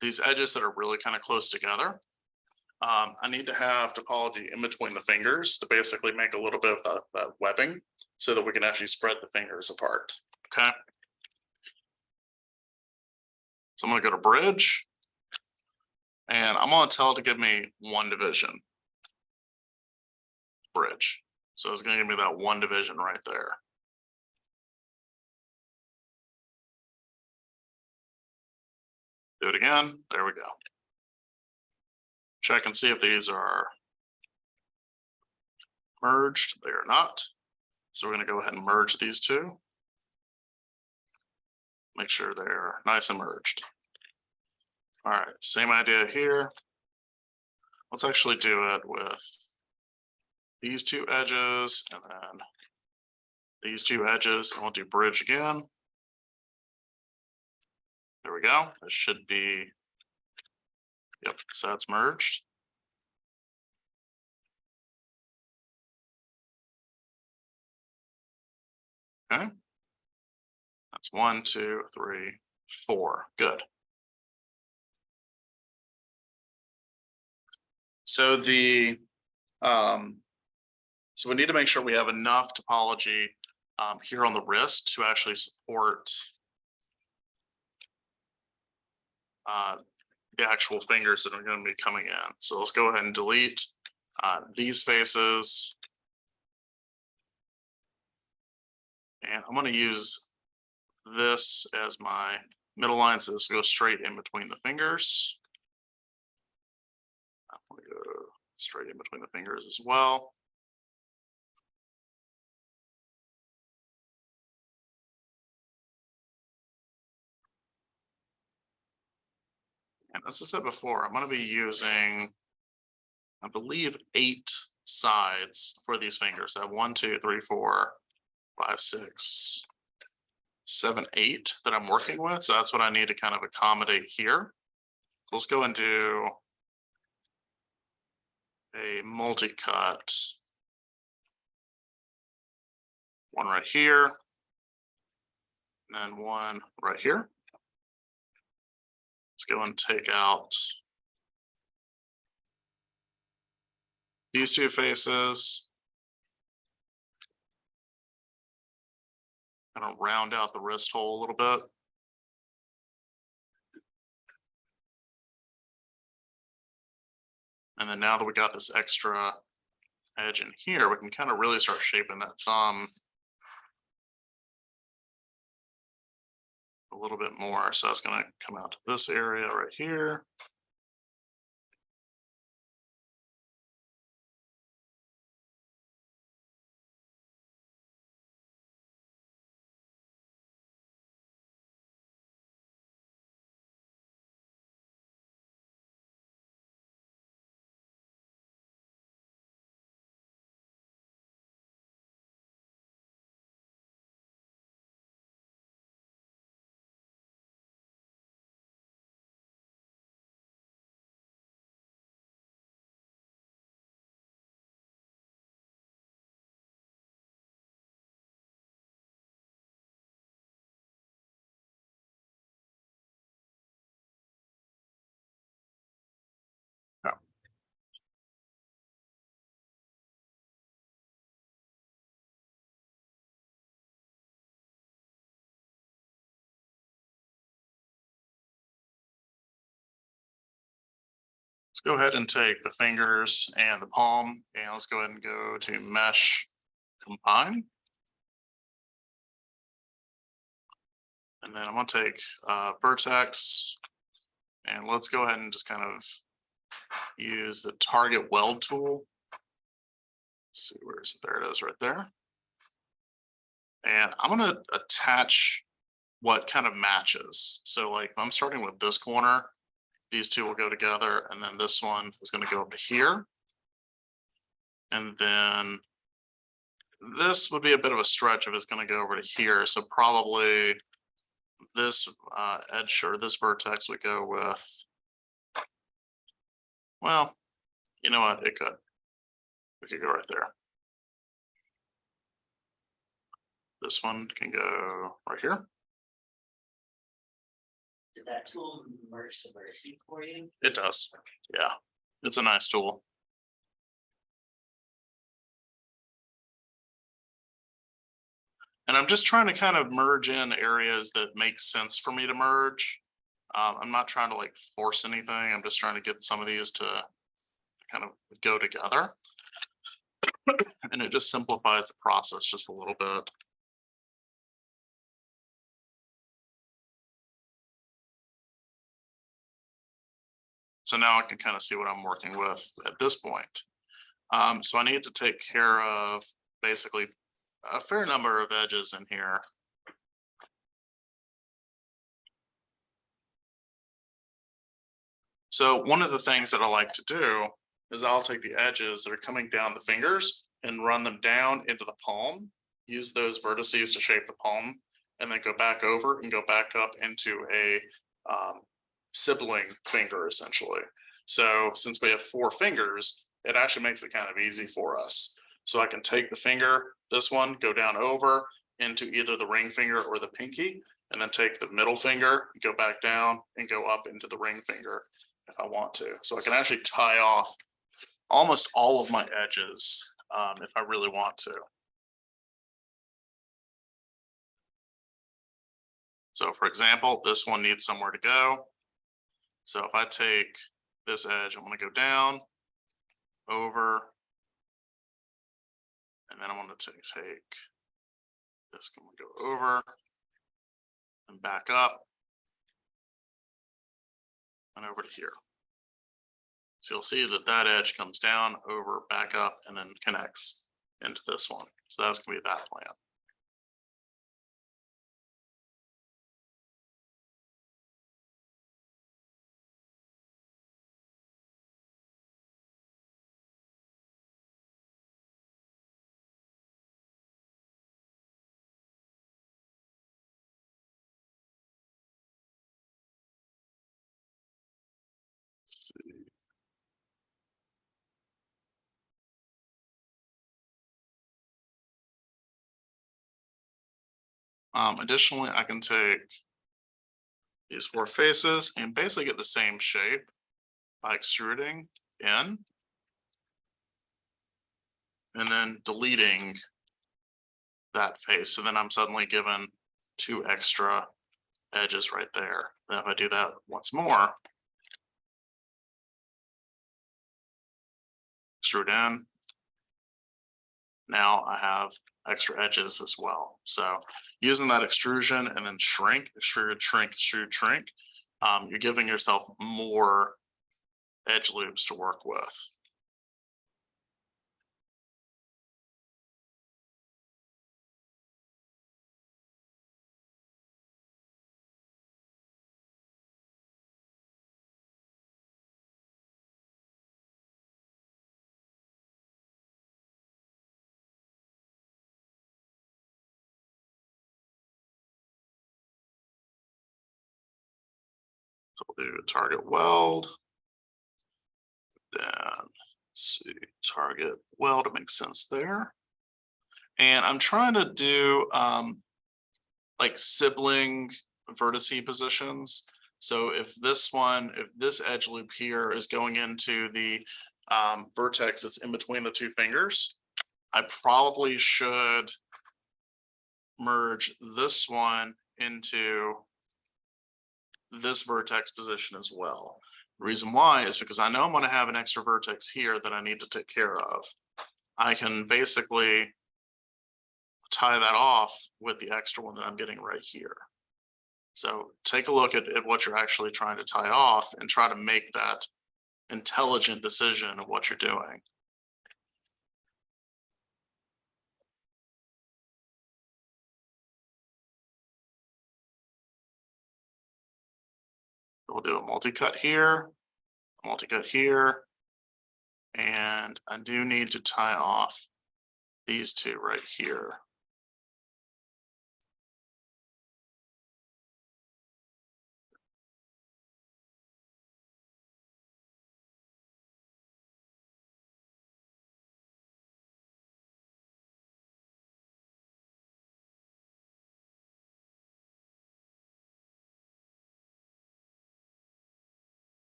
these edges that are really kind of close together. I need to have topology in between the fingers to basically make a little bit of that webbing so that we can actually spread the fingers apart, okay? So I'm gonna go to bridge and I'm gonna tell it to give me 1 division. Bridge. So it's gonna give me that 1 division right there. Do it again, there we go. Check and see if these are merged, they are not. So we're gonna go ahead and merge these 2. Make sure they're nice and merged. All right, same idea here. Let's actually do it with these 2 edges and then these 2 edges, and we'll do bridge again. There we go. It should be, yep, so that's merged. Okay. That's 1, 2, 3, 4. Good. So so we need to make sure we have enough topology here on the wrist to actually support the actual fingers that are going to be coming in. So let's go ahead and delete these faces. And I'm going to use this as my middle line, so this goes straight in between the fingers. I'm going to go straight in between the fingers as well. And as I said before, I'm going to be using, I believe, 8 sides for these fingers. I have 1, 2, 3, 4, 5, 6, 7, 8 that I'm working with. So that's what I need to kind of accommodate here. So let's go and do a multi-cut. 1 right here, and then 1 right here. Let's go and take out these 2 faces. Kind of round out the wrist hole a little bit. And then now that we got this extra edge in here, we can kind of really start shaping that thumb a little bit more. So it's going to come out to this area right here. Let's go ahead and take the fingers and the palm, and let's go ahead and go to mesh combine. And then I'm going to take vertex, and let's go ahead and just kind of use the target weld tool. Let's see, where is it? There it is right there. And I'm going to attach what kind of matches. So like I'm starting with this corner, these two will go together, and then this one is going to go up to here. And then this would be a bit of a stretch if it's going to go over to here. So probably this edge or this vertex would go with, well, you know what, it could. We could go right there. This one can go right here. Did that tool merge the vertices for you? It does. Yeah, it's a nice tool. And I'm just trying to kind of merge in areas that make sense for me to merge. I'm not trying to like force anything. I'm just trying to get some of these to kind of go together. And it just simplifies the process just a little bit. So now I can kind of see what I'm working with at this point. So I need to take care of basically a fair number of edges in here. So one of the things that I like to do is I'll take the edges that are coming down the fingers and run them down into the palm, use those vertices to shape the palm, and then go back over and go back up into a sibling finger essentially. So since we have 4 fingers, it actually makes it kind of easy for us. So I can take the finger, this one, go down over into either the ring finger or the pinky, and then take the middle finger, go back down and go up into the ring finger if I want to. So I can actually tie off almost all of my edges if I really want to. So for example, this one needs somewhere to go. So if I take this edge, I'm going to go down, over, and then I'm going to take this, I'm going to go over and back up and over to here. So you'll see that that edge comes down, over, back up, and then connects into this one. So that's going to be that plan. Additionally, I can take these 4 faces and basically get the same shape by extruding in and then deleting that face. So then I'm suddenly given 2 extra edges right there. Then if I do that once more, extrude in, now I have extra edges as well. So using that extrusion and then shrink, extrude, shrink, extrude, shrink, you're giving yourself more edge loops to work with. So we'll do a target weld. Then let's see, target weld, it makes sense there. And I'm trying to do like sibling vertice positions. So if this edge loop here is going into the vertex that's in between the 2 fingers, I probably should merge this one into this vertex position as well. The reason why is because I know I'm going to have an extra vertex here that I need to take care of. I can basically tie that off with the extra one that I'm getting right here. So take a look at what you're actually trying to tie off and try to make that intelligent decision of what you're doing. We'll do a multi-cut here, multi-cut here. And I do need to tie off these two right here.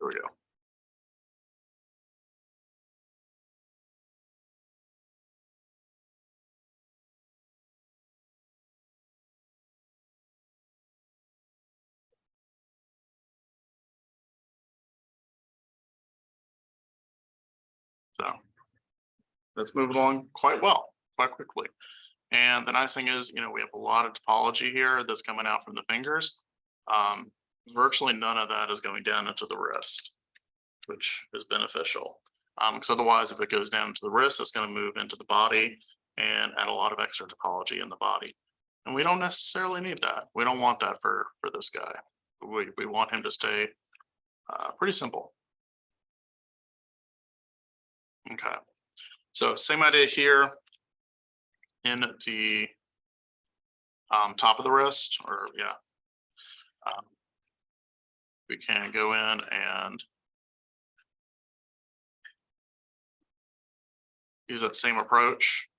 Here we go. So that's moving along quite well, quite quickly. And the nice thing is, we have a lot of topology here that's coming out from the fingers. Virtually none of that is going down into the wrist, which is beneficial. Because otherwise, if it goes down to the wrist, it's going to move into the body and add a lot of extra topology in the body. And we don't necessarily need that. We don't want that for this guy. We want him to stay pretty simple. Okay. So same idea here in the top of the wrist, or yeah. We can go in and use that same approach.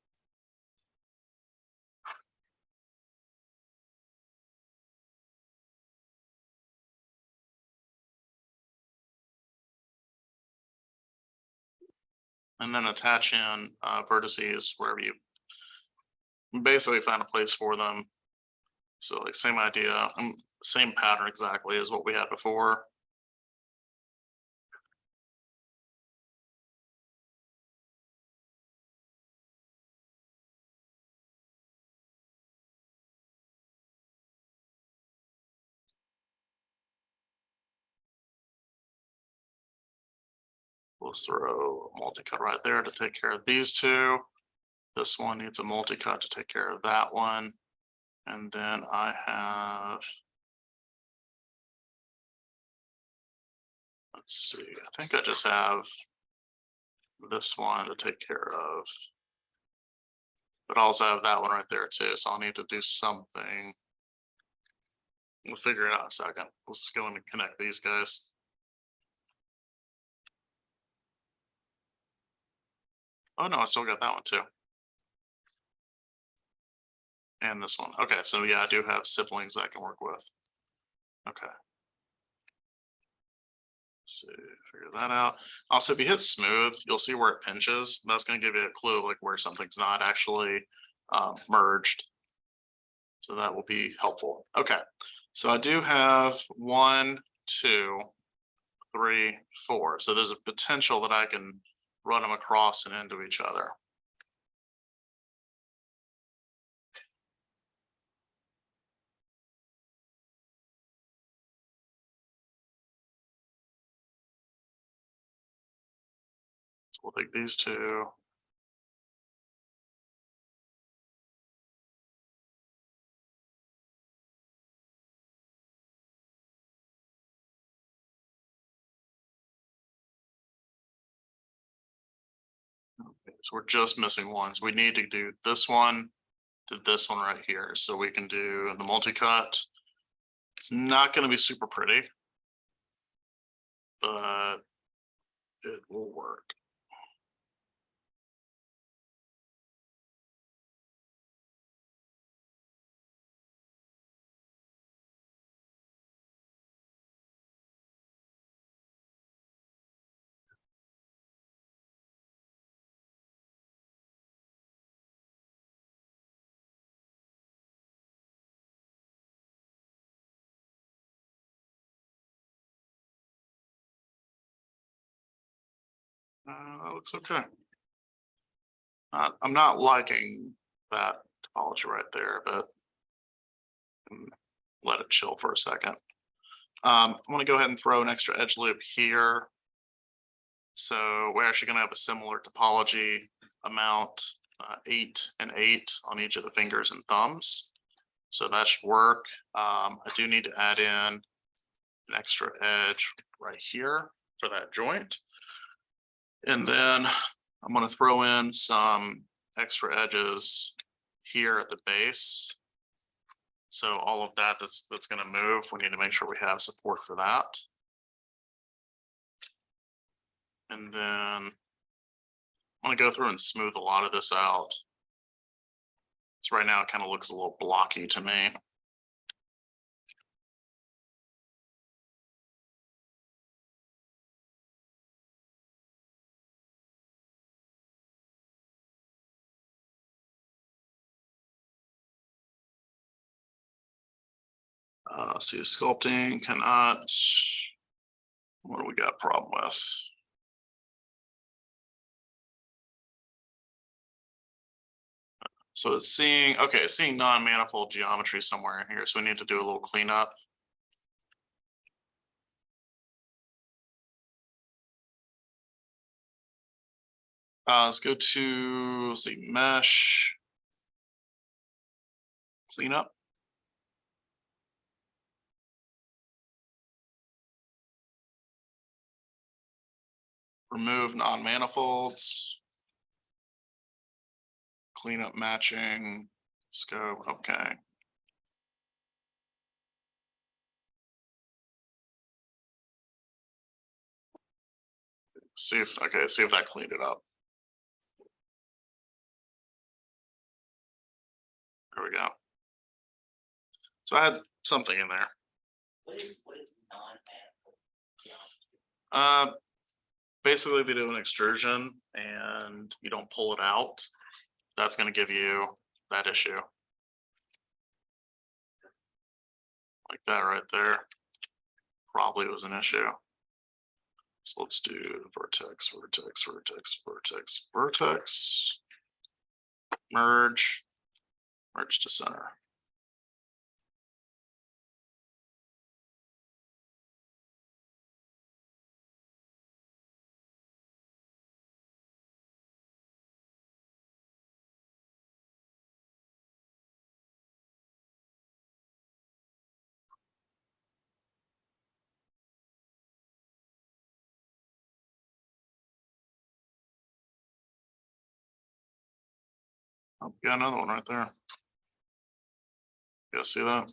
And then attach in vertices wherever you basically find a place for them. So like same idea, same pattern exactly as what we had before. We'll throw a multi-cut right there to take care of these two. This one needs a multi-cut to take care of that one. And then I have, let's see, I think I just have this one to take care of. But I also have that one right there too, so I'll need to do something. We'll figure it out in a second. Let's go in and connect these guys. Oh no, I still got that one too. And this one. Okay, so yeah, I do have siblings that I can work with. Okay. So figure that out. Also, if you hit smooth, you'll see where it pinches. That's going to give you a clue like where something's not actually merged. So that will be helpful. Okay, so I do have 1, 2, 3, 4. So there's a potential that I can run them across and into each other. So we'll take these two. Okay, so we're just missing one. So we need to do this one to this one right here. So we can do the multi-cut. It's not going to be super pretty, but it will work. That looks okay. I'm not liking that topology right there, but let it chill for a second. I'm gonna go ahead and throw an extra edge loop here. So we're actually gonna have a similar topology amount, 8 and 8 on each of the fingers and thumbs. So that should work. I do need to add in an extra edge right here for that joint. And then I'm gonna throw in some extra edges here at the base. So all of that's gonna move. We need to make sure we have support for that. And then I'm gonna go through and smooth a lot of this out. So right now it kind of looks a little blocky to me. See, sculpting cannot. What do we got a problem with? So it's seeing, okay, seeing non-manifold geometry somewhere in here. So we need to do a little cleanup. Let's go to, let's see, mesh. Cleanup. Remove non-manifolds. Cleanup matching, scope, okay. See if, okay, see if that cleaned it up. There we go. So I had something in there. What is non-manifold geometry? Basically, if you do an extrusion and you don't pull it out, that's going to give you that issue. Like that right there. Probably was an issue. So let's do vertex, vertex, vertex, vertex, vertex. Merge, merge to center. Oh, got another one right there. You see that?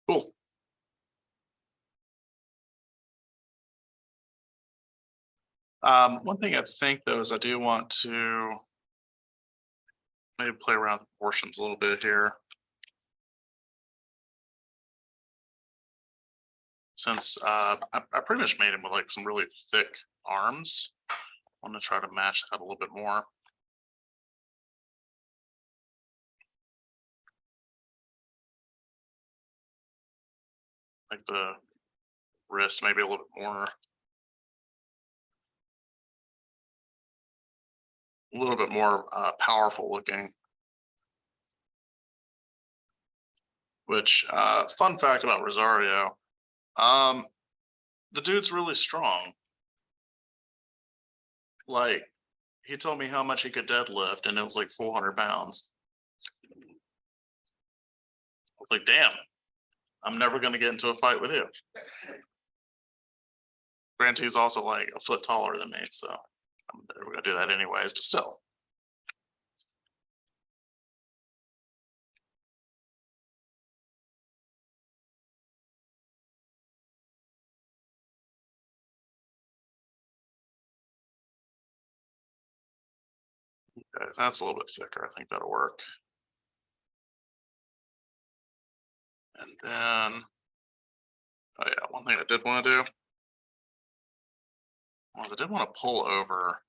Cool. One thing I think though is I do want to maybe play around with proportions a little bit here. Since I pretty much made him with like some really thick arms. I'm gonna try to match that a little bit more. Like the wrist, maybe a little bit more. A little bit more powerful looking. Which fun fact about Rosario, the dude's really strong. Like he told me how much he could deadlift, and it was like 400 pounds. I was like, damn, I'm never gonna get into a fight with you. Granted, he's also like a foot taller than me, so I'm never gonna do that anyways, but still. Okay, that's a little bit thicker. I think that'll work. And then, oh yeah, one thing I did want to do. Well, I did want to pull over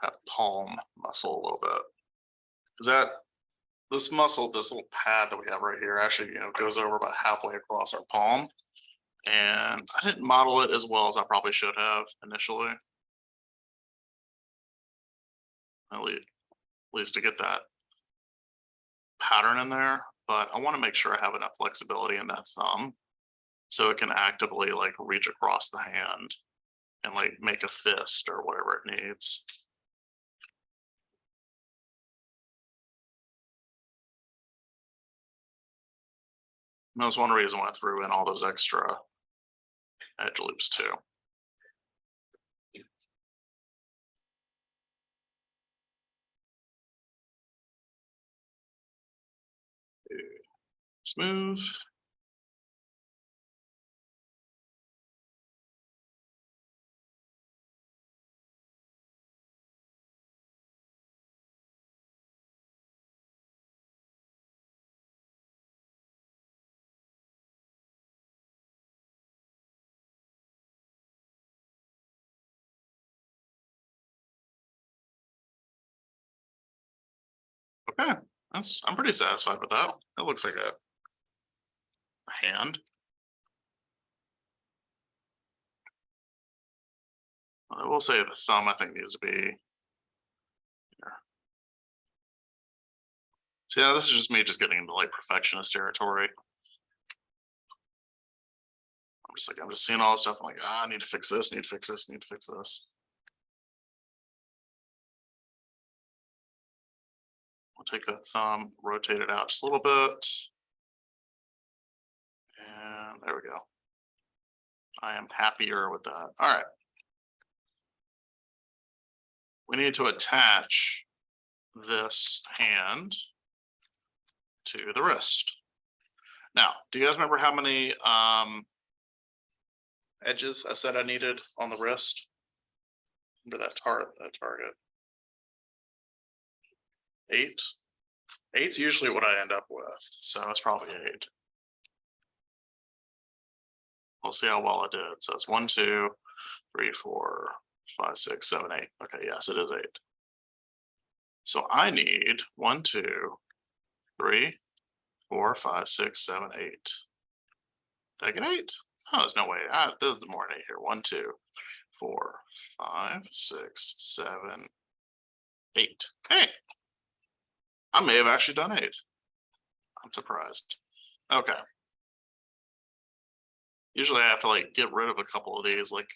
that palm muscle a little bit. Is that this muscle, this little pad that we have right here, actually, goes over about halfway across our palm. And I didn't model it as well as I probably should have initially. At least to get that pattern in there, but I want to make sure I have enough flexibility in that thumb so it can actively like reach across the hand and like make a fist or whatever it needs. And that was one reason why I threw in all those extra edge loops too. Smooth. Okay, I'm pretty satisfied with that. It looks like a hand. I will say the thumb I think needs to be here. So yeah, this is just me just getting into like perfectionist territory. I'm just seeing all this stuff. I'm like, I need to fix this, need to fix this, need to fix this. We'll take the thumb, rotate it out just a little bit. And there we go. I am happier with that. All right. We need to attach this hand to the wrist. Now, do you guys remember how many edges I said I needed on the wrist? Remember that target? 8. 8's usually what I end up with, so it's probably 8. We'll see how well I did. So it's 1, 2, 3, 4, 5, 6, 7, 8. Okay, yes, it is 8. So I need 1, 2, 3, 4, 5, 6, 7, 8. Did I get 8? Oh, there's no way. There's more than 8 here. 1, 2, 4, 5, 6, 7, 8. Hey, I may have actually done 8. I'm surprised. Okay. Usually I have to like get rid of a couple of these like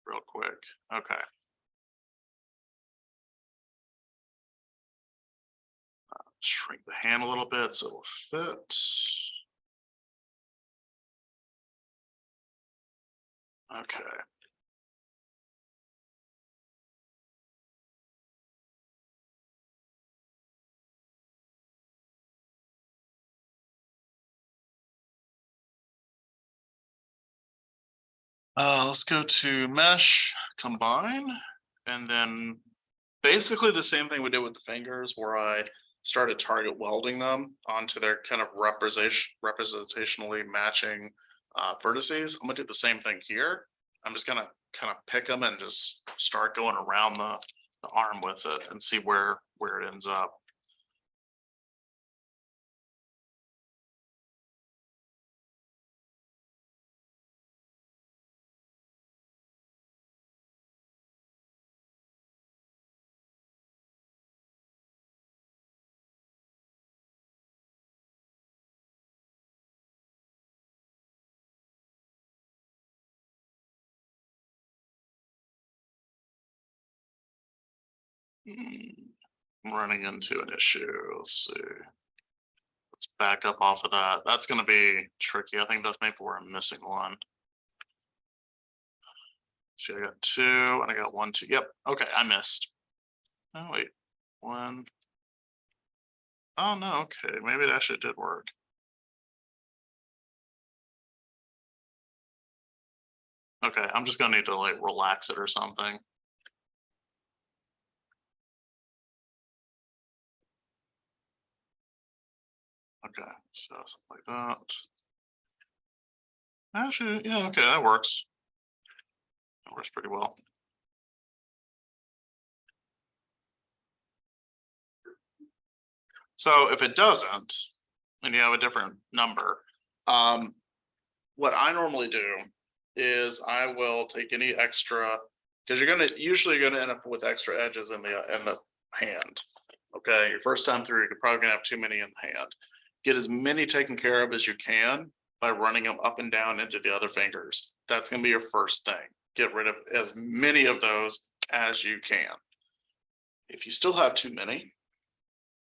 real quick. Okay. Shrink the hand a little bit so it'll fit. Okay. Let's go to mesh, combine, and then basically the same thing we did with the fingers where I started target welding them onto their kind of representationally matching vertices. I'm gonna do the same thing here. I'm just gonna kind of pick them and just start going around the arm with it and see where it ends up. I'm running into an issue. Let's see. Let's back up off of that. That's going to be tricky. I think that's maybe where I'm missing one. See, I got 2 and I got 1, 2. Yep. Okay, I missed. Oh, wait. 1. Oh, no. Okay, maybe it actually did work. Okay, I'm just going to need to like relax it or something. Okay, so something like that. Actually, yeah, okay, that works. That works pretty well. So if it doesn't, and you have a different number, what I normally do is I will take any extra, because you're gonna end up with extra edges in the hand. Okay, your first time through, you're probably gonna have too many in the hand. Get as many taken care of as you can by running them up and down into the other fingers. That's gonna be your first thing. Get rid of as many of those as you can. If you still have too many,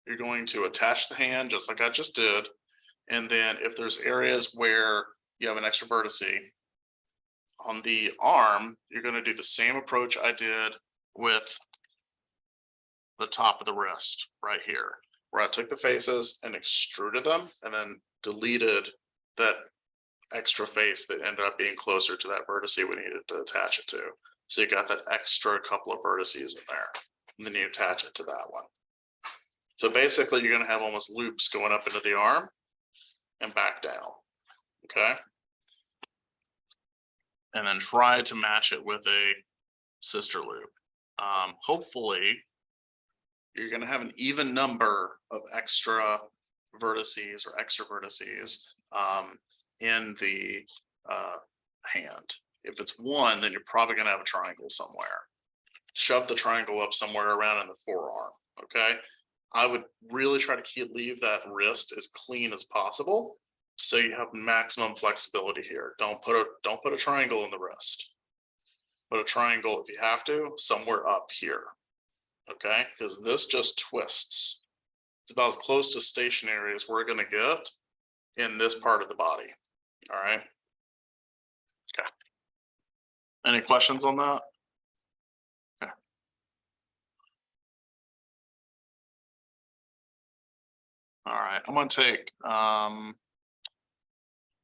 you're going to attach the hand just like I just did. And then if there's areas where you have an extra vertex on the arm, you're going to do the same approach I did with the top of the wrist right here, where I took the faces and extruded them and then deleted that extra face that ended up being closer to that vertex we needed to attach it to. So you got that extra couple of vertices in there, and then you attach it to that one. So basically you're going to have almost loops going up into the arm and back down. Okay. And then try to match it with a sister loop. Hopefully you're going to have an even number of extra vertices or extra vertices in the hand. If it's 1, then you're probably going to have a triangle somewhere. Shove the triangle up somewhere around in the forearm. Okay. I would really try to leave that wrist as clean as possible, so you have maximum flexibility here. Don't put a triangle in the wrist. Put a triangle, if you have to, somewhere up here. Okay, because this just twists. It's about as close to stationary as we're going to get in this part of the body. All right. Okay. Any questions on that? Okay. All right, I'm going to take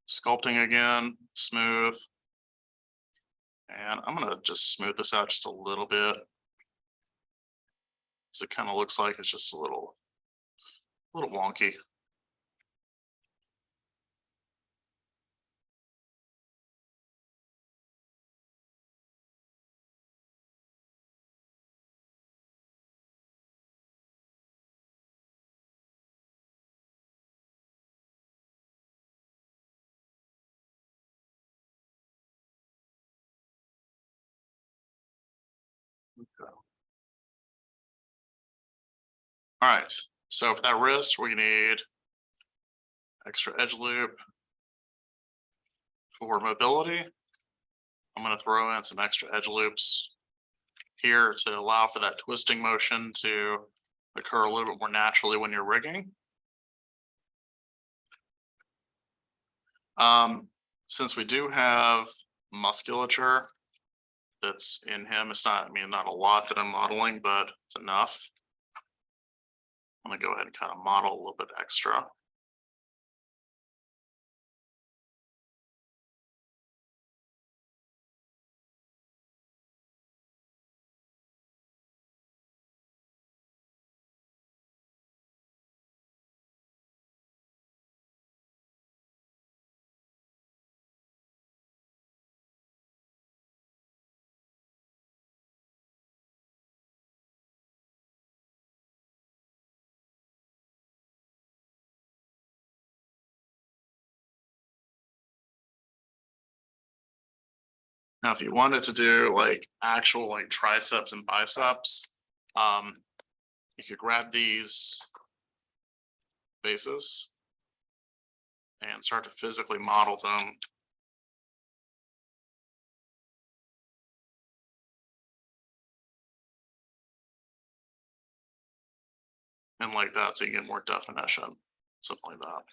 sculpting again, smooth. And I'm going to just smooth this out just a little bit. So it kind of looks like it's just a little wonky. Okay. All right, so for that wrist, we need extra edge loop. For mobility, I'm going to throw in some extra edge loops here to allow for that twisting motion to occur a little bit more naturally when you're rigging. Since we do have musculature that's in him, it's not, not a lot that I'm modeling, but it's enough. I'm going to go ahead and kind of model a little bit extra. Now, if you wanted to do like actual like triceps and biceps, you could grab these bases and start to physically model them. And like that, so you get more definition, something like that.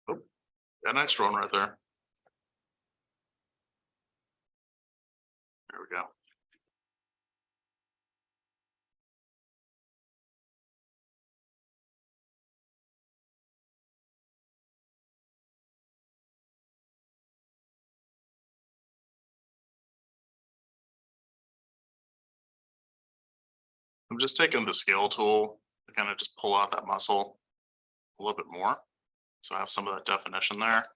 Oh, that next one right there. There we go. I'm just taking the scale tool to kind of just pull out that muscle a little bit more. So I have some of that definition there.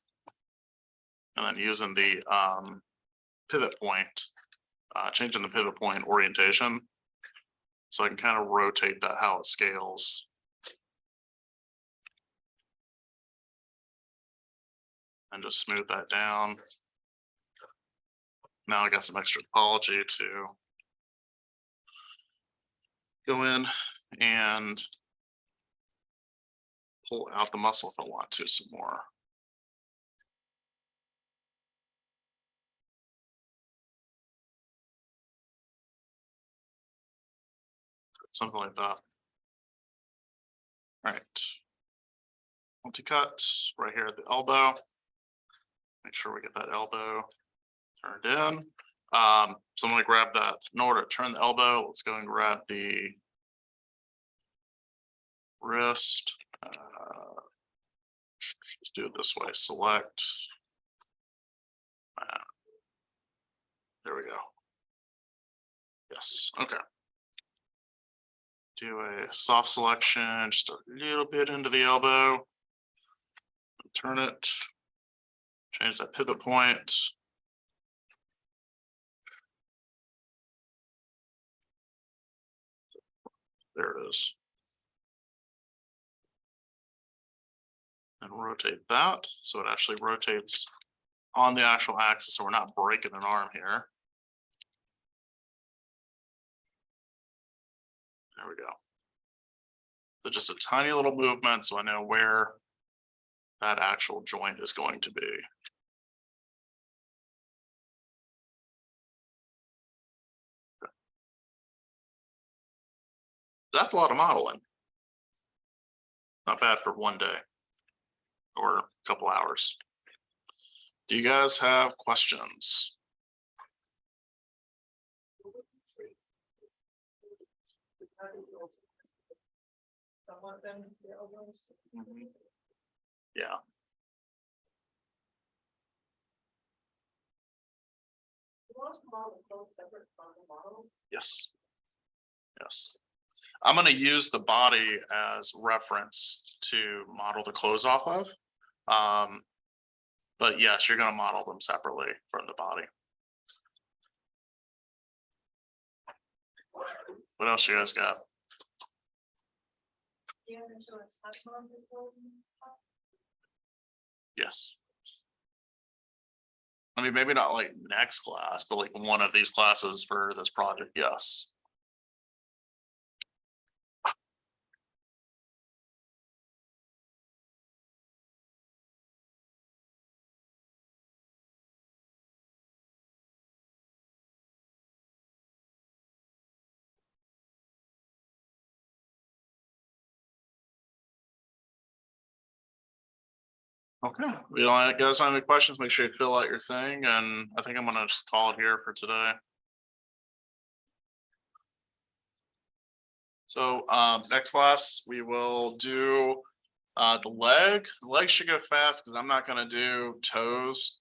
And then using the pivot point, changing the pivot point orientation. So I can kind of rotate that how it scales. And just smooth that down. Now I got some extra topology to go in and pull out the muscle if I want to some more. Something like that. All right. Multi-cut right here at the elbow. Make sure we get that elbow turned in. So I'm going to grab that. In order to turn the elbow, let's go and grab the wrist. Let's do it this way. Select. There we go. Yes. Okay. Do a soft selection, just a little bit into the elbow. Turn it. Change that pivot point. There it is. And rotate that so it actually rotates on the actual axis, so we're not breaking an arm here. There we go. So just a tiny little movement so I know where that actual joint is going to be. That's a lot of modeling. Not bad for one day or a couple hours. Do you guys have questions? Somewhat then the elbows. Yeah. You want us to model both separate from the model? Yes. Yes. I'm going to use the body as reference to model the clothes off of. But yes, you're going to model them separately from the body. What else you guys got? Yeah, so it's not before. Yes. I mean, maybe not like next class, but like one of these classes for this project, yes. Okay, you know, guys have any questions, make sure you fill out your thing, and I think I'm gonna just call it here for today. So next class, we will do the leg. The leg should go fast because I'm not gonna do toes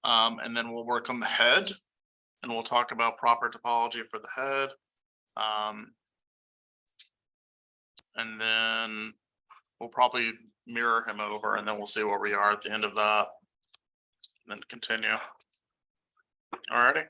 And then we'll work on the head. And we'll talk about proper topology for the head. And then we'll probably mirror him over, and then we'll see where we are at the end of that. And then continue. Alrighty.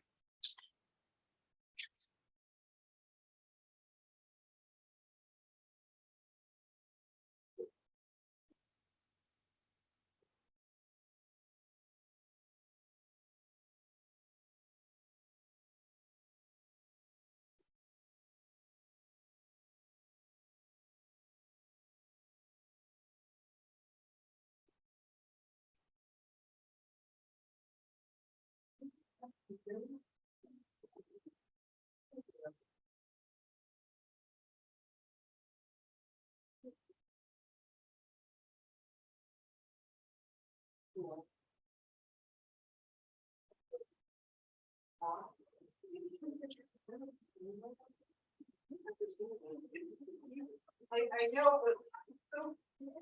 I know, but